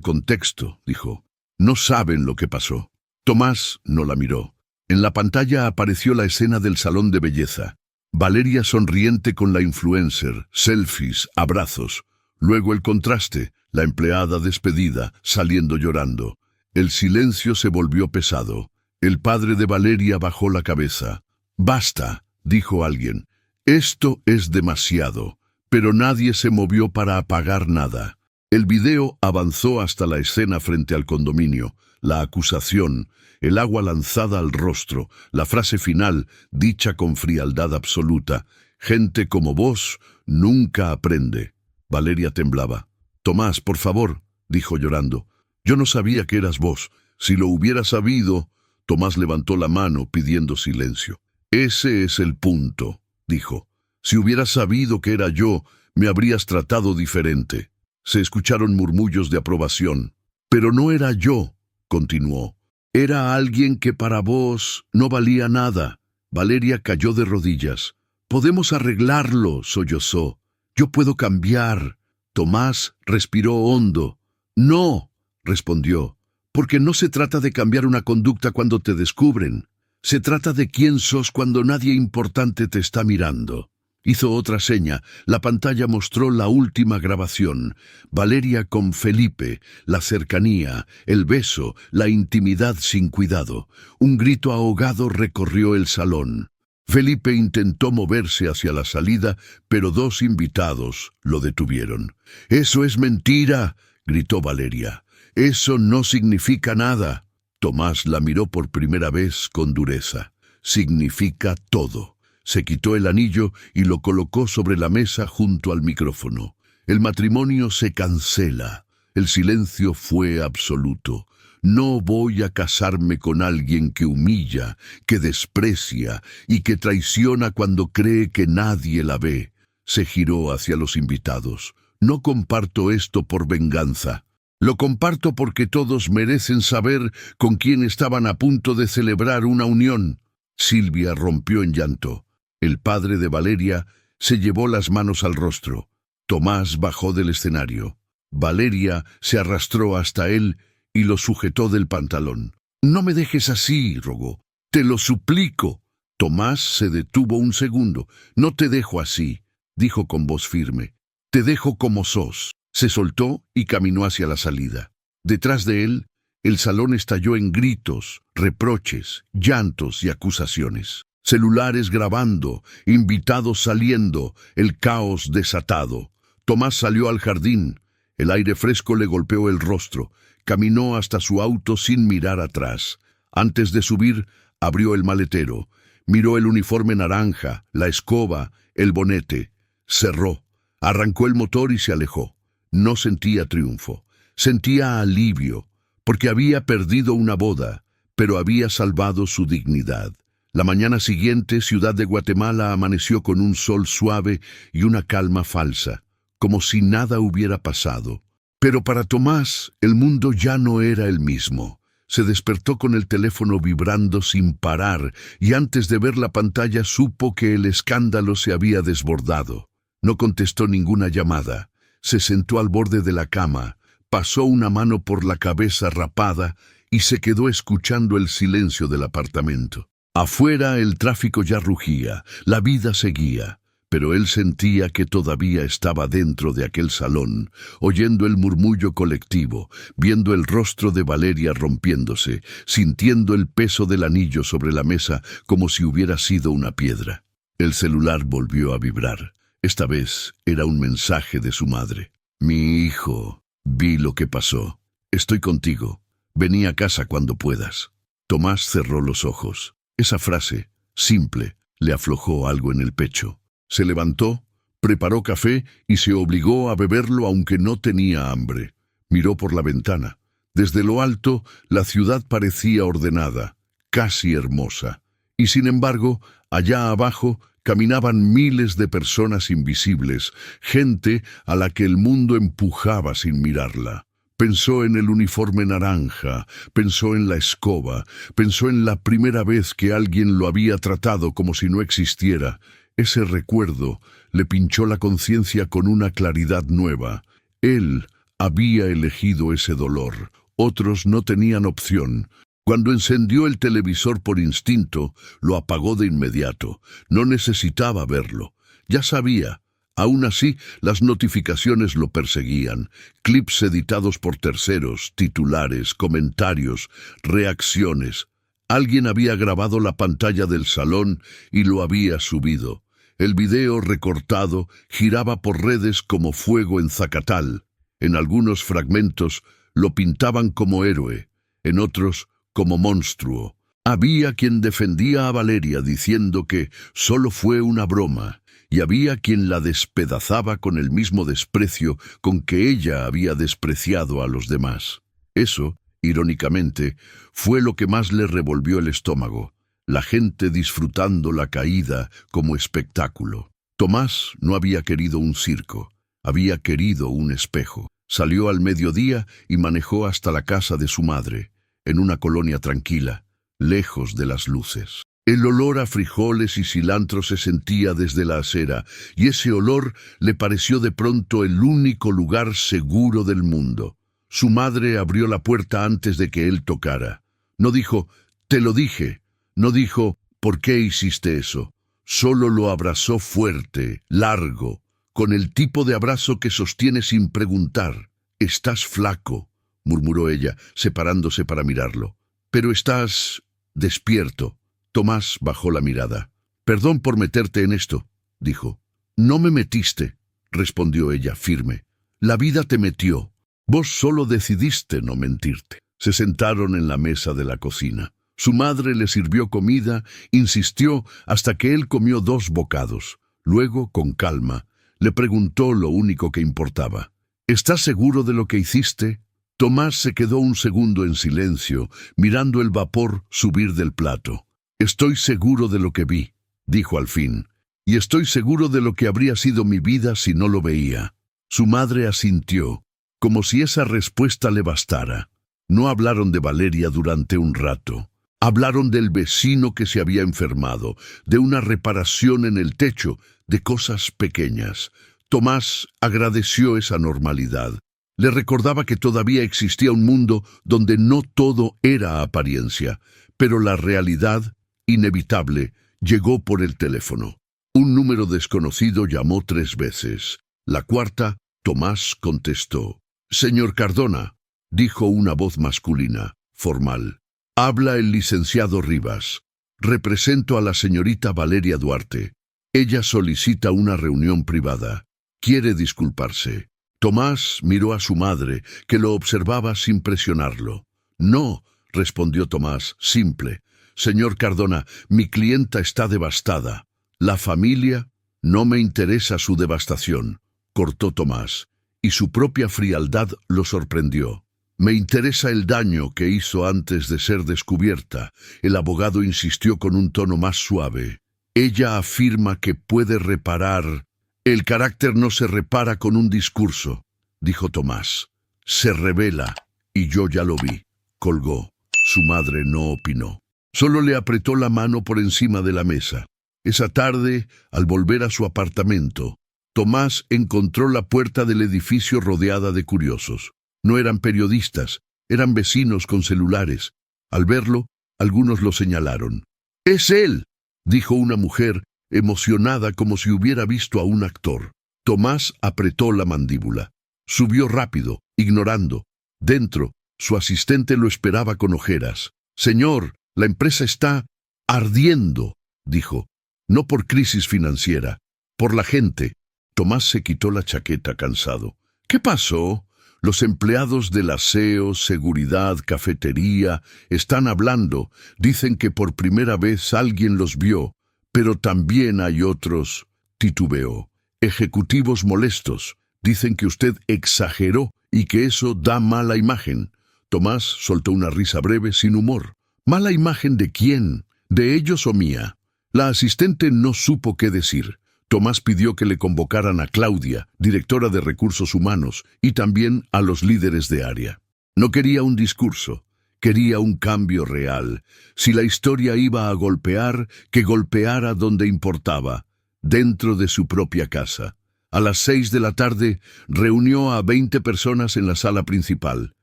contexto, dijo. No saben lo que pasó. Tomás no la miró. En la pantalla apareció la escena del salón de belleza. Valeria sonriente con la influencer, selfies, abrazos. Luego el contraste, la empleada despedida, saliendo llorando. El silencio se volvió pesado. El padre de Valeria bajó la cabeza. Basta, dijo alguien. Esto es demasiado. Pero nadie se movió para apagar nada. El video avanzó hasta la escena frente al condominio. La acusación, el agua lanzada al rostro, la frase final, dicha con frialdad absoluta. Gente como vos nunca aprende. Valeria temblaba. Tomás, por favor, dijo llorando. Yo no sabía que eras vos. Si lo hubiera sabido... Tomás levantó la mano pidiendo silencio. Ese es el punto, dijo. Si hubieras sabido que era yo, me habrías tratado diferente. Se escucharon murmullos de aprobación. Pero no era yo, continuó. Era alguien que para vos no valía nada. Valeria cayó de rodillas. Podemos arreglarlo, sollozó. Yo puedo cambiar. Tomás respiró hondo. No, respondió, porque no se trata de cambiar una conducta cuando te descubren. Se trata de quién sos cuando nadie importante te está mirando. Hizo otra seña. La pantalla mostró la última grabación. Valeria con Felipe, la cercanía, el beso, la intimidad sin cuidado. Un grito ahogado recorrió el salón. Felipe intentó moverse hacia la salida, pero dos invitados lo detuvieron. «¡Eso es mentira!», gritó Valeria. «Eso no significa nada». Tomás la miró por primera vez con dureza. «Significa todo». Se quitó el anillo y lo colocó sobre la mesa junto al micrófono. El matrimonio se cancela. El silencio fue absoluto. No voy a casarme con alguien que humilla, que desprecia y que traiciona cuando cree que nadie la ve. Se giró hacia los invitados. No comparto esto por venganza. Lo comparto porque todos merecen saber con quién estaban a punto de celebrar una unión. Silvia rompió en llanto. El padre de Valeria se llevó las manos al rostro. Tomás bajó del escenario. Valeria se arrastró hasta él y lo sujetó del pantalón. «No me dejes así», rogó. «Te lo suplico». Tomás se detuvo un segundo. «No te dejo así», dijo con voz firme. «Te dejo como sos». Se soltó y caminó hacia la salida. Detrás de él, el salón estalló en gritos, reproches, llantos y acusaciones. Celulares grabando, invitados saliendo, el caos desatado. Tomás salió al jardín. El aire fresco le golpeó el rostro. Caminó hasta su auto sin mirar atrás. Antes de subir, abrió el maletero. Miró el uniforme naranja, la escoba, el bonete. Cerró. Arrancó el motor y se alejó. No sentía triunfo. Sentía alivio, porque había perdido una boda, pero había salvado su dignidad. La mañana siguiente, Ciudad de Guatemala amaneció con un sol suave y una calma falsa, como si nada hubiera pasado. Pero para Tomás, el mundo ya no era el mismo. Se despertó con el teléfono vibrando sin parar y antes de ver la pantalla supo que el escándalo se había desbordado. No contestó ninguna llamada. Se sentó al borde de la cama, pasó una mano por la cabeza rapada y se quedó escuchando el silencio del apartamento. Afuera el tráfico ya rugía, la vida seguía, pero él sentía que todavía estaba dentro de aquel salón, oyendo el murmullo colectivo, viendo el rostro de Valeria rompiéndose, sintiendo el peso del anillo sobre la mesa como si hubiera sido una piedra. El celular volvió a vibrar. Esta vez era un mensaje de su madre. «Mi hijo, vi lo que pasó. Estoy contigo. Vení a casa cuando puedas». Tomás cerró los ojos. Esa frase, simple, le aflojó algo en el pecho. Se levantó, preparó café y se obligó a beberlo aunque no tenía hambre. Miró por la ventana. Desde lo alto, la ciudad parecía ordenada, casi hermosa. Y sin embargo, allá abajo, caminaban miles de personas invisibles, gente a la que el mundo empujaba sin mirarla. Pensó en el uniforme naranja, pensó en la escoba, pensó en la primera vez que alguien lo había tratado como si no existiera. Ese recuerdo le pinchó la conciencia con una claridad nueva. Él había elegido ese dolor. Otros no tenían opción. Cuando encendió el televisor por instinto, lo apagó de inmediato. No necesitaba verlo. Ya sabía. Aún así, las notificaciones lo perseguían. Clips editados por terceros, titulares, comentarios, reacciones. Alguien había grabado la pantalla del salón y lo había subido. El video recortado giraba por redes como fuego en Zacatal. En algunos fragmentos lo pintaban como héroe, en otros como monstruo. Había quien defendía a Valeria diciendo que solo fue una broma, y había quien la despedazaba con el mismo desprecio con que ella había despreciado a los demás. Eso, irónicamente, fue lo que más le revolvió el estómago, la gente disfrutando la caída como espectáculo. Tomás no había querido un circo, había querido un espejo. Salió al mediodía y manejó hasta la casa de su madre, en una colonia tranquila, lejos de las luces. El olor a frijoles y cilantro se sentía desde la acera, y ese olor le pareció de pronto el único lugar seguro del mundo. Su madre abrió la puerta antes de que él tocara. No dijo, «Te lo dije». No dijo, «¿Por qué hiciste eso?». Solo lo abrazó fuerte, largo, con el tipo de abrazo que sostiene sin preguntar. «Estás flaco», murmuró ella, separándose para mirarlo. «Pero estás despierto». Tomás bajó la mirada. «Perdón por meterte en esto», dijo. «No me metiste», respondió ella firme. «La vida te metió. Vos solo decidiste no mentirte». Se sentaron en la mesa de la cocina. Su madre le sirvió comida, insistió hasta que él comió 2 bocados. Luego, con calma, le preguntó lo único que importaba. «¿Estás seguro de lo que hiciste?». Tomás se quedó un segundo en silencio, mirando el vapor subir del plato. «Estoy seguro de lo que vi», dijo al fin, «y estoy seguro de lo que habría sido mi vida si no lo veía». Su madre asintió, como si esa respuesta le bastara. No hablaron de Valeria durante un rato. Hablaron del vecino que se había enfermado, de una reparación en el techo, de cosas pequeñas. Tomás agradeció esa normalidad. Le recordaba que todavía existía un mundo donde no todo era apariencia, pero la realidad, inevitable, llegó por el teléfono. Un número desconocido llamó 3 veces. La cuarta, Tomás contestó. «Señor Cardona», dijo una voz masculina, formal. «Habla el licenciado Rivas. Represento a la señorita Valeria Duarte. Ella solicita una reunión privada». quiere disculparse. Tomás miró a su madre, que lo observaba sin presionarlo. No, respondió Tomás, simple. Señor Cardona, mi clienta está devastada. La familia, no me interesa su devastación, cortó Tomás, y su propia frialdad lo sorprendió. Me interesa el daño que hizo antes de ser descubierta. El abogado insistió con un tono más suave. Ella afirma que puede reparar. El carácter no se repara con un discurso, dijo Tomás. Se revela, y yo ya lo vi. Colgó. Su madre no opinó. Solo le apretó la mano por encima de la mesa. Esa tarde, al volver a su apartamento, Tomás encontró la puerta del edificio rodeada de curiosos. No eran periodistas, eran vecinos con celulares. Al verlo, algunos lo señalaron. «¡Es él!», dijo una mujer, emocionada como si hubiera visto a un actor. Tomás apretó la mandíbula. Subió rápido, ignorando. Dentro, su asistente lo esperaba con ojeras. «Señor, la empresa está ardiendo», dijo. «No por crisis financiera, por la gente». Tomás se quitó la chaqueta cansado. «¿Qué pasó? Los empleados del aseo, seguridad, cafetería están hablando. Dicen que por primera vez alguien los vio, pero también hay otros», titubeó. «Ejecutivos molestos. Dicen que usted exageró y que eso da mala imagen». Tomás soltó una risa breve sin humor. «¿Mala imagen de quién? ¿De ellos o mía?». La asistente no supo qué decir. Tomás pidió que le convocaran a Claudia, directora de Recursos Humanos, y también a los líderes de área. No quería un discurso, quería un cambio real. Si la historia iba a golpear, que golpeara donde importaba, dentro de su propia casa. A las 6 de la tarde reunió a 20 personas en la sala principal.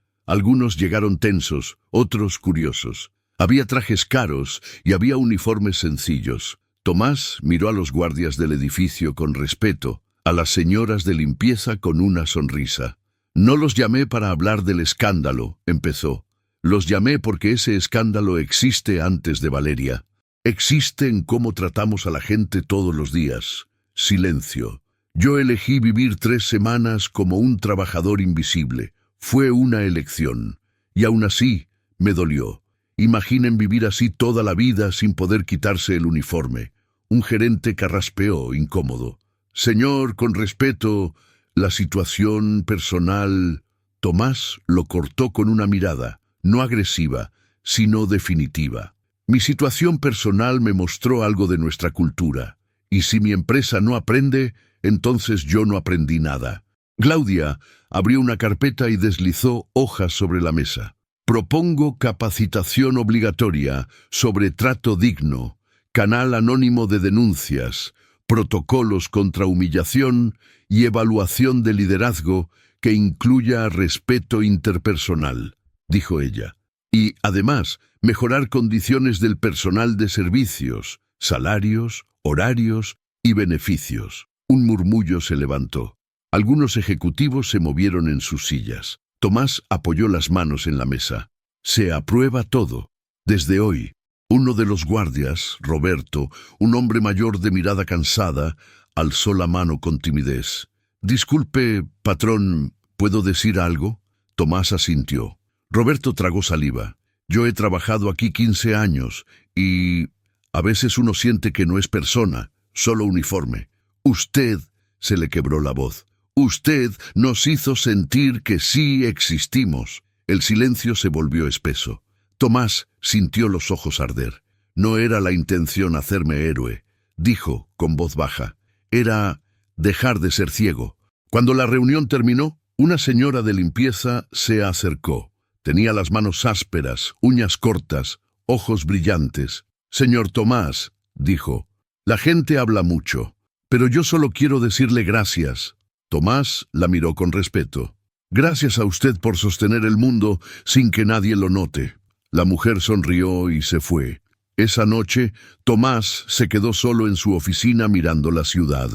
Algunos llegaron tensos, otros curiosos. Había trajes caros y había uniformes sencillos. Tomás miró a los guardias del edificio con respeto, a las señoras de limpieza con una sonrisa. «No los llamé para hablar del escándalo», empezó. «Los llamé porque ese escándalo existe antes de Valeria. Existe en cómo tratamos a la gente todos los días». Silencio. «Yo elegí vivir 3 semanas como un trabajador invisible. Fue una elección. Y aún así, me dolió. Imaginen vivir así toda la vida sin poder quitarse el uniforme». Un gerente carraspeó, incómodo. «Señor, con respeto, la situación personal». Tomás lo cortó con una mirada, no agresiva, sino definitiva. «Mi situación personal me mostró algo de nuestra cultura, y si mi empresa no aprende, entonces yo no aprendí nada». Claudia abrió una carpeta y deslizó hojas sobre la mesa. «Propongo capacitación obligatoria sobre trato digno, canal anónimo de denuncias, protocolos contra humillación y evaluación de liderazgo que incluya respeto interpersonal», dijo ella. «Y, además, mejorar condiciones del personal de servicios, salarios, horarios y beneficios». Un murmullo se levantó. Algunos ejecutivos se movieron en sus sillas. Tomás apoyó las manos en la mesa. «Se aprueba todo. Desde hoy». Uno de los guardias, Roberto, un hombre mayor de mirada cansada, alzó la mano con timidez. «Disculpe, patrón, ¿puedo decir algo?». Tomás asintió. Roberto tragó saliva. «Yo he trabajado aquí 15 años y a veces uno siente que no es persona, solo uniforme. Usted», se le quebró la voz, «usted nos hizo sentir que sí existimos». El silencio se volvió espeso. Tomás sintió los ojos arder. «No era la intención hacerme héroe», dijo con voz baja. «Era dejar de ser ciego». Cuando la reunión terminó, una señora de limpieza se acercó. Tenía las manos ásperas, uñas cortas, ojos brillantes. «Señor Tomás», dijo, «la gente habla mucho, pero yo solo quiero decirle gracias». Tomás la miró con respeto. «Gracias a usted por sostener el mundo sin que nadie lo note». La mujer sonrió y se fue. Esa noche, Tomás se quedó solo en su oficina mirando la ciudad.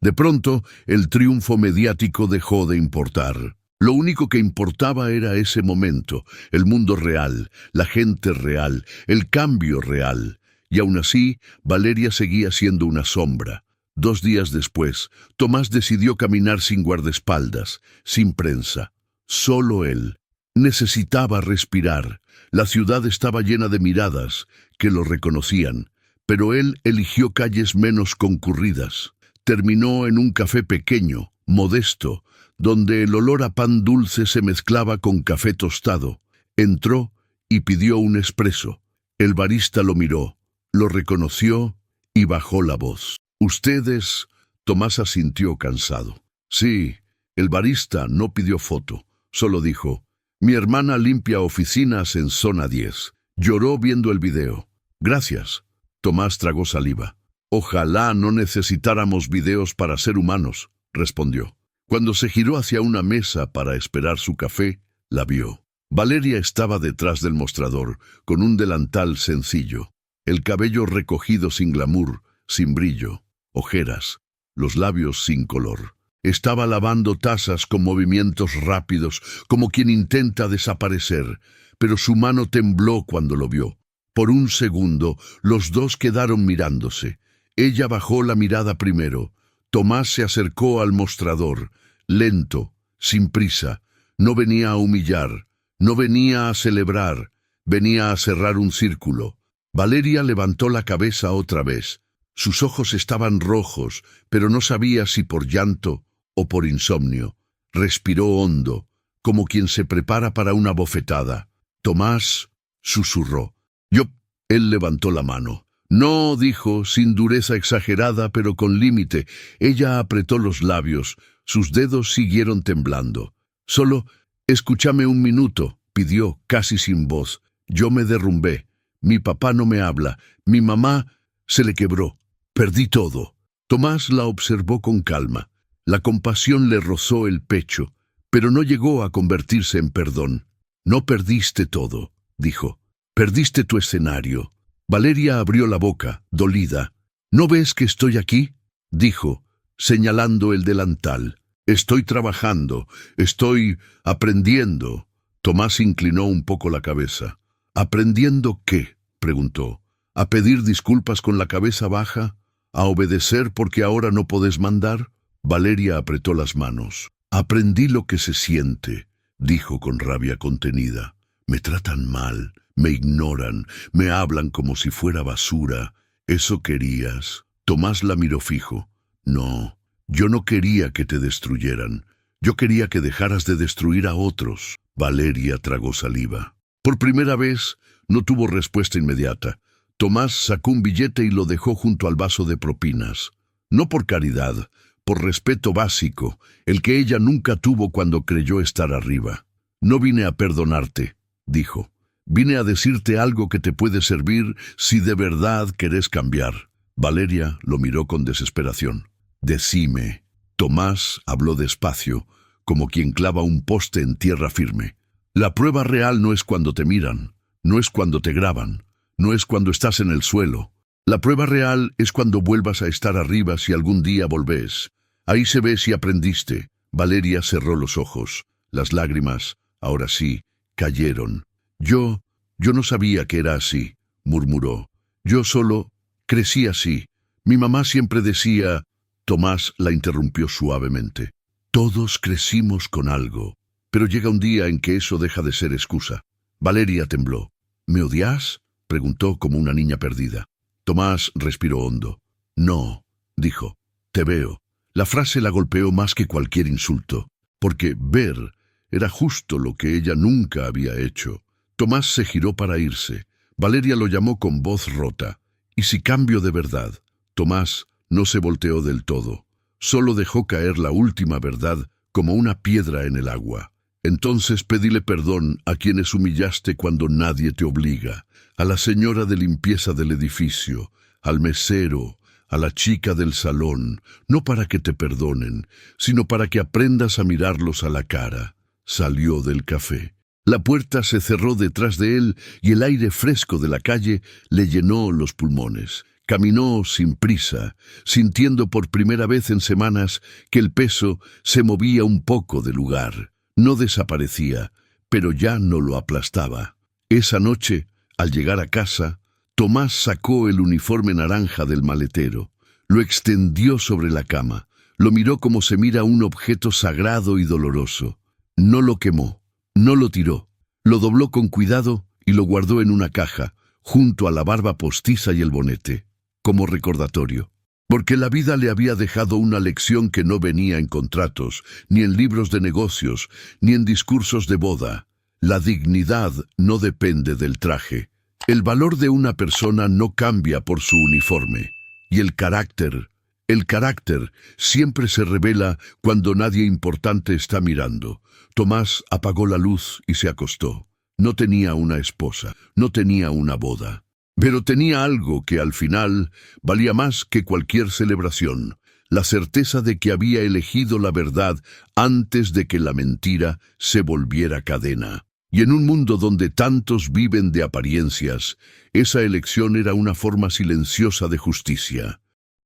De pronto, el triunfo mediático dejó de importar. Lo único que importaba era ese momento, el mundo real, la gente real, el cambio real. Y aún así, Valeria seguía siendo una sombra. 2 días después, Tomás decidió caminar sin guardaespaldas, sin prensa. Solo él. Necesitaba respirar. La ciudad estaba llena de miradas que lo reconocían, pero él eligió calles menos concurridas. Terminó en un café pequeño, modesto, donde el olor a pan dulce se mezclaba con café tostado. Entró y pidió un expreso. El barista lo miró, lo reconoció y bajó la voz. «¿Ustedes?» Tomás asintió cansado. «Sí». El barista no pidió foto, solo dijo: «Mi hermana limpia oficinas en zona 10. Lloró viendo el video». «Gracias». Tomás tragó saliva. «Ojalá no necesitáramos videos para ser humanos», respondió. Cuando se giró hacia una mesa para esperar su café, la vio. Valeria estaba detrás del mostrador, con un delantal sencillo, el cabello recogido sin glamour, sin brillo, ojeras, los labios sin color. Estaba lavando tazas con movimientos rápidos, como quien intenta desaparecer, pero su mano tembló cuando lo vio. Por un segundo, los dos quedaron mirándose. Ella bajó la mirada primero. Tomás se acercó al mostrador, lento, sin prisa. No venía a humillar, no venía a celebrar, venía a cerrar un círculo. Valeria levantó la cabeza otra vez. Sus ojos estaban rojos, pero no sabía si por llanto o por insomnio. Respiró hondo, como quien se prepara para una bofetada. Tomás susurró. «Yo». Él levantó la mano. «No», dijo, sin dureza exagerada, pero con límite. Ella apretó los labios. Sus dedos siguieron temblando. «Solo, escúchame un minuto», pidió, casi sin voz. «Yo me derrumbé. Mi papá no me habla. Mi mamá se le quebró. Perdí todo». Tomás la observó con calma. La compasión le rozó el pecho, pero no llegó a convertirse en perdón. «No perdiste todo», dijo. «Perdiste tu escenario». Valeria abrió la boca, dolida. «¿No ves que estoy aquí?», dijo, señalando el delantal. «Estoy trabajando, estoy aprendiendo». Tomás inclinó un poco la cabeza. «¿Aprendiendo qué?», preguntó. «¿A pedir disculpas con la cabeza baja? ¿A obedecer porque ahora no podés mandar?». Valeria apretó las manos. «Aprendí lo que se siente», dijo con rabia contenida. «Me tratan mal, me ignoran, me hablan como si fuera basura. ¿Eso querías?». Tomás la miró fijo. «No, yo no quería que te destruyeran. Yo quería que dejaras de destruir a otros». Valeria tragó saliva. Por primera vez, no tuvo respuesta inmediata. Tomás sacó un billete y lo dejó junto al vaso de propinas. No por caridad, por respeto básico, el que ella nunca tuvo cuando creyó estar arriba. «No vine a perdonarte», dijo. «Vine a decirte algo que te puede servir si de verdad querés cambiar». Valeria lo miró con desesperación. «Decime». Tomás habló despacio, como quien clava un poste en tierra firme. «La prueba real no es cuando te miran, no es cuando te graban, no es cuando estás en el suelo. La prueba real es cuando vuelvas a estar arriba si algún día volvés. Ahí se ve si aprendiste». Valeria cerró los ojos. Las lágrimas, ahora sí, cayeron. Yo no sabía que era así», murmuró. «Yo solo crecí así. Mi mamá siempre decía». Tomás la interrumpió suavemente. «Todos crecimos con algo, pero llega un día en que eso deja de ser excusa». Valeria tembló. «¿Me odias?», preguntó como una niña perdida. Tomás respiró hondo. «No», dijo. «Te veo». La frase la golpeó más que cualquier insulto, porque ver era justo lo que ella nunca había hecho. Tomás se giró para irse. Valeria lo llamó con voz rota. «¿Y si cambio de verdad?». Tomás no se volteó del todo. Solo dejó caer la última verdad como una piedra en el agua. «Entonces pedile perdón a quienes humillaste cuando nadie te obliga. A la señora de limpieza del edificio, al mesero, a la chica del salón, no para que te perdonen, sino para que aprendas a mirarlos a la cara». Salió del café. La puerta se cerró detrás de él y el aire fresco de la calle le llenó los pulmones. Caminó sin prisa, sintiendo por primera vez en semanas que el peso se movía un poco de lugar. No desaparecía, pero ya no lo aplastaba. Esa noche, al llegar a casa, Tomás sacó el uniforme naranja del maletero. Lo extendió sobre la cama. Lo miró como se mira un objeto sagrado y doloroso. No lo quemó, no lo tiró. Lo dobló con cuidado y lo guardó en una caja, junto a la barba postiza y el bonete, como recordatorio. Porque la vida le había dejado una lección que no venía en contratos, ni en libros de negocios, ni en discursos de boda. La dignidad no depende del traje. El valor de una persona no cambia por su uniforme. Y el carácter siempre se revela cuando nadie importante está mirando. Tomás apagó la luz y se acostó. No tenía una esposa, no tenía una boda. Pero tenía algo que al final valía más que cualquier celebración, la certeza de que había elegido la verdad antes de que la mentira se volviera cadena. Y en un mundo donde tantos viven de apariencias, esa elección era una forma silenciosa de justicia.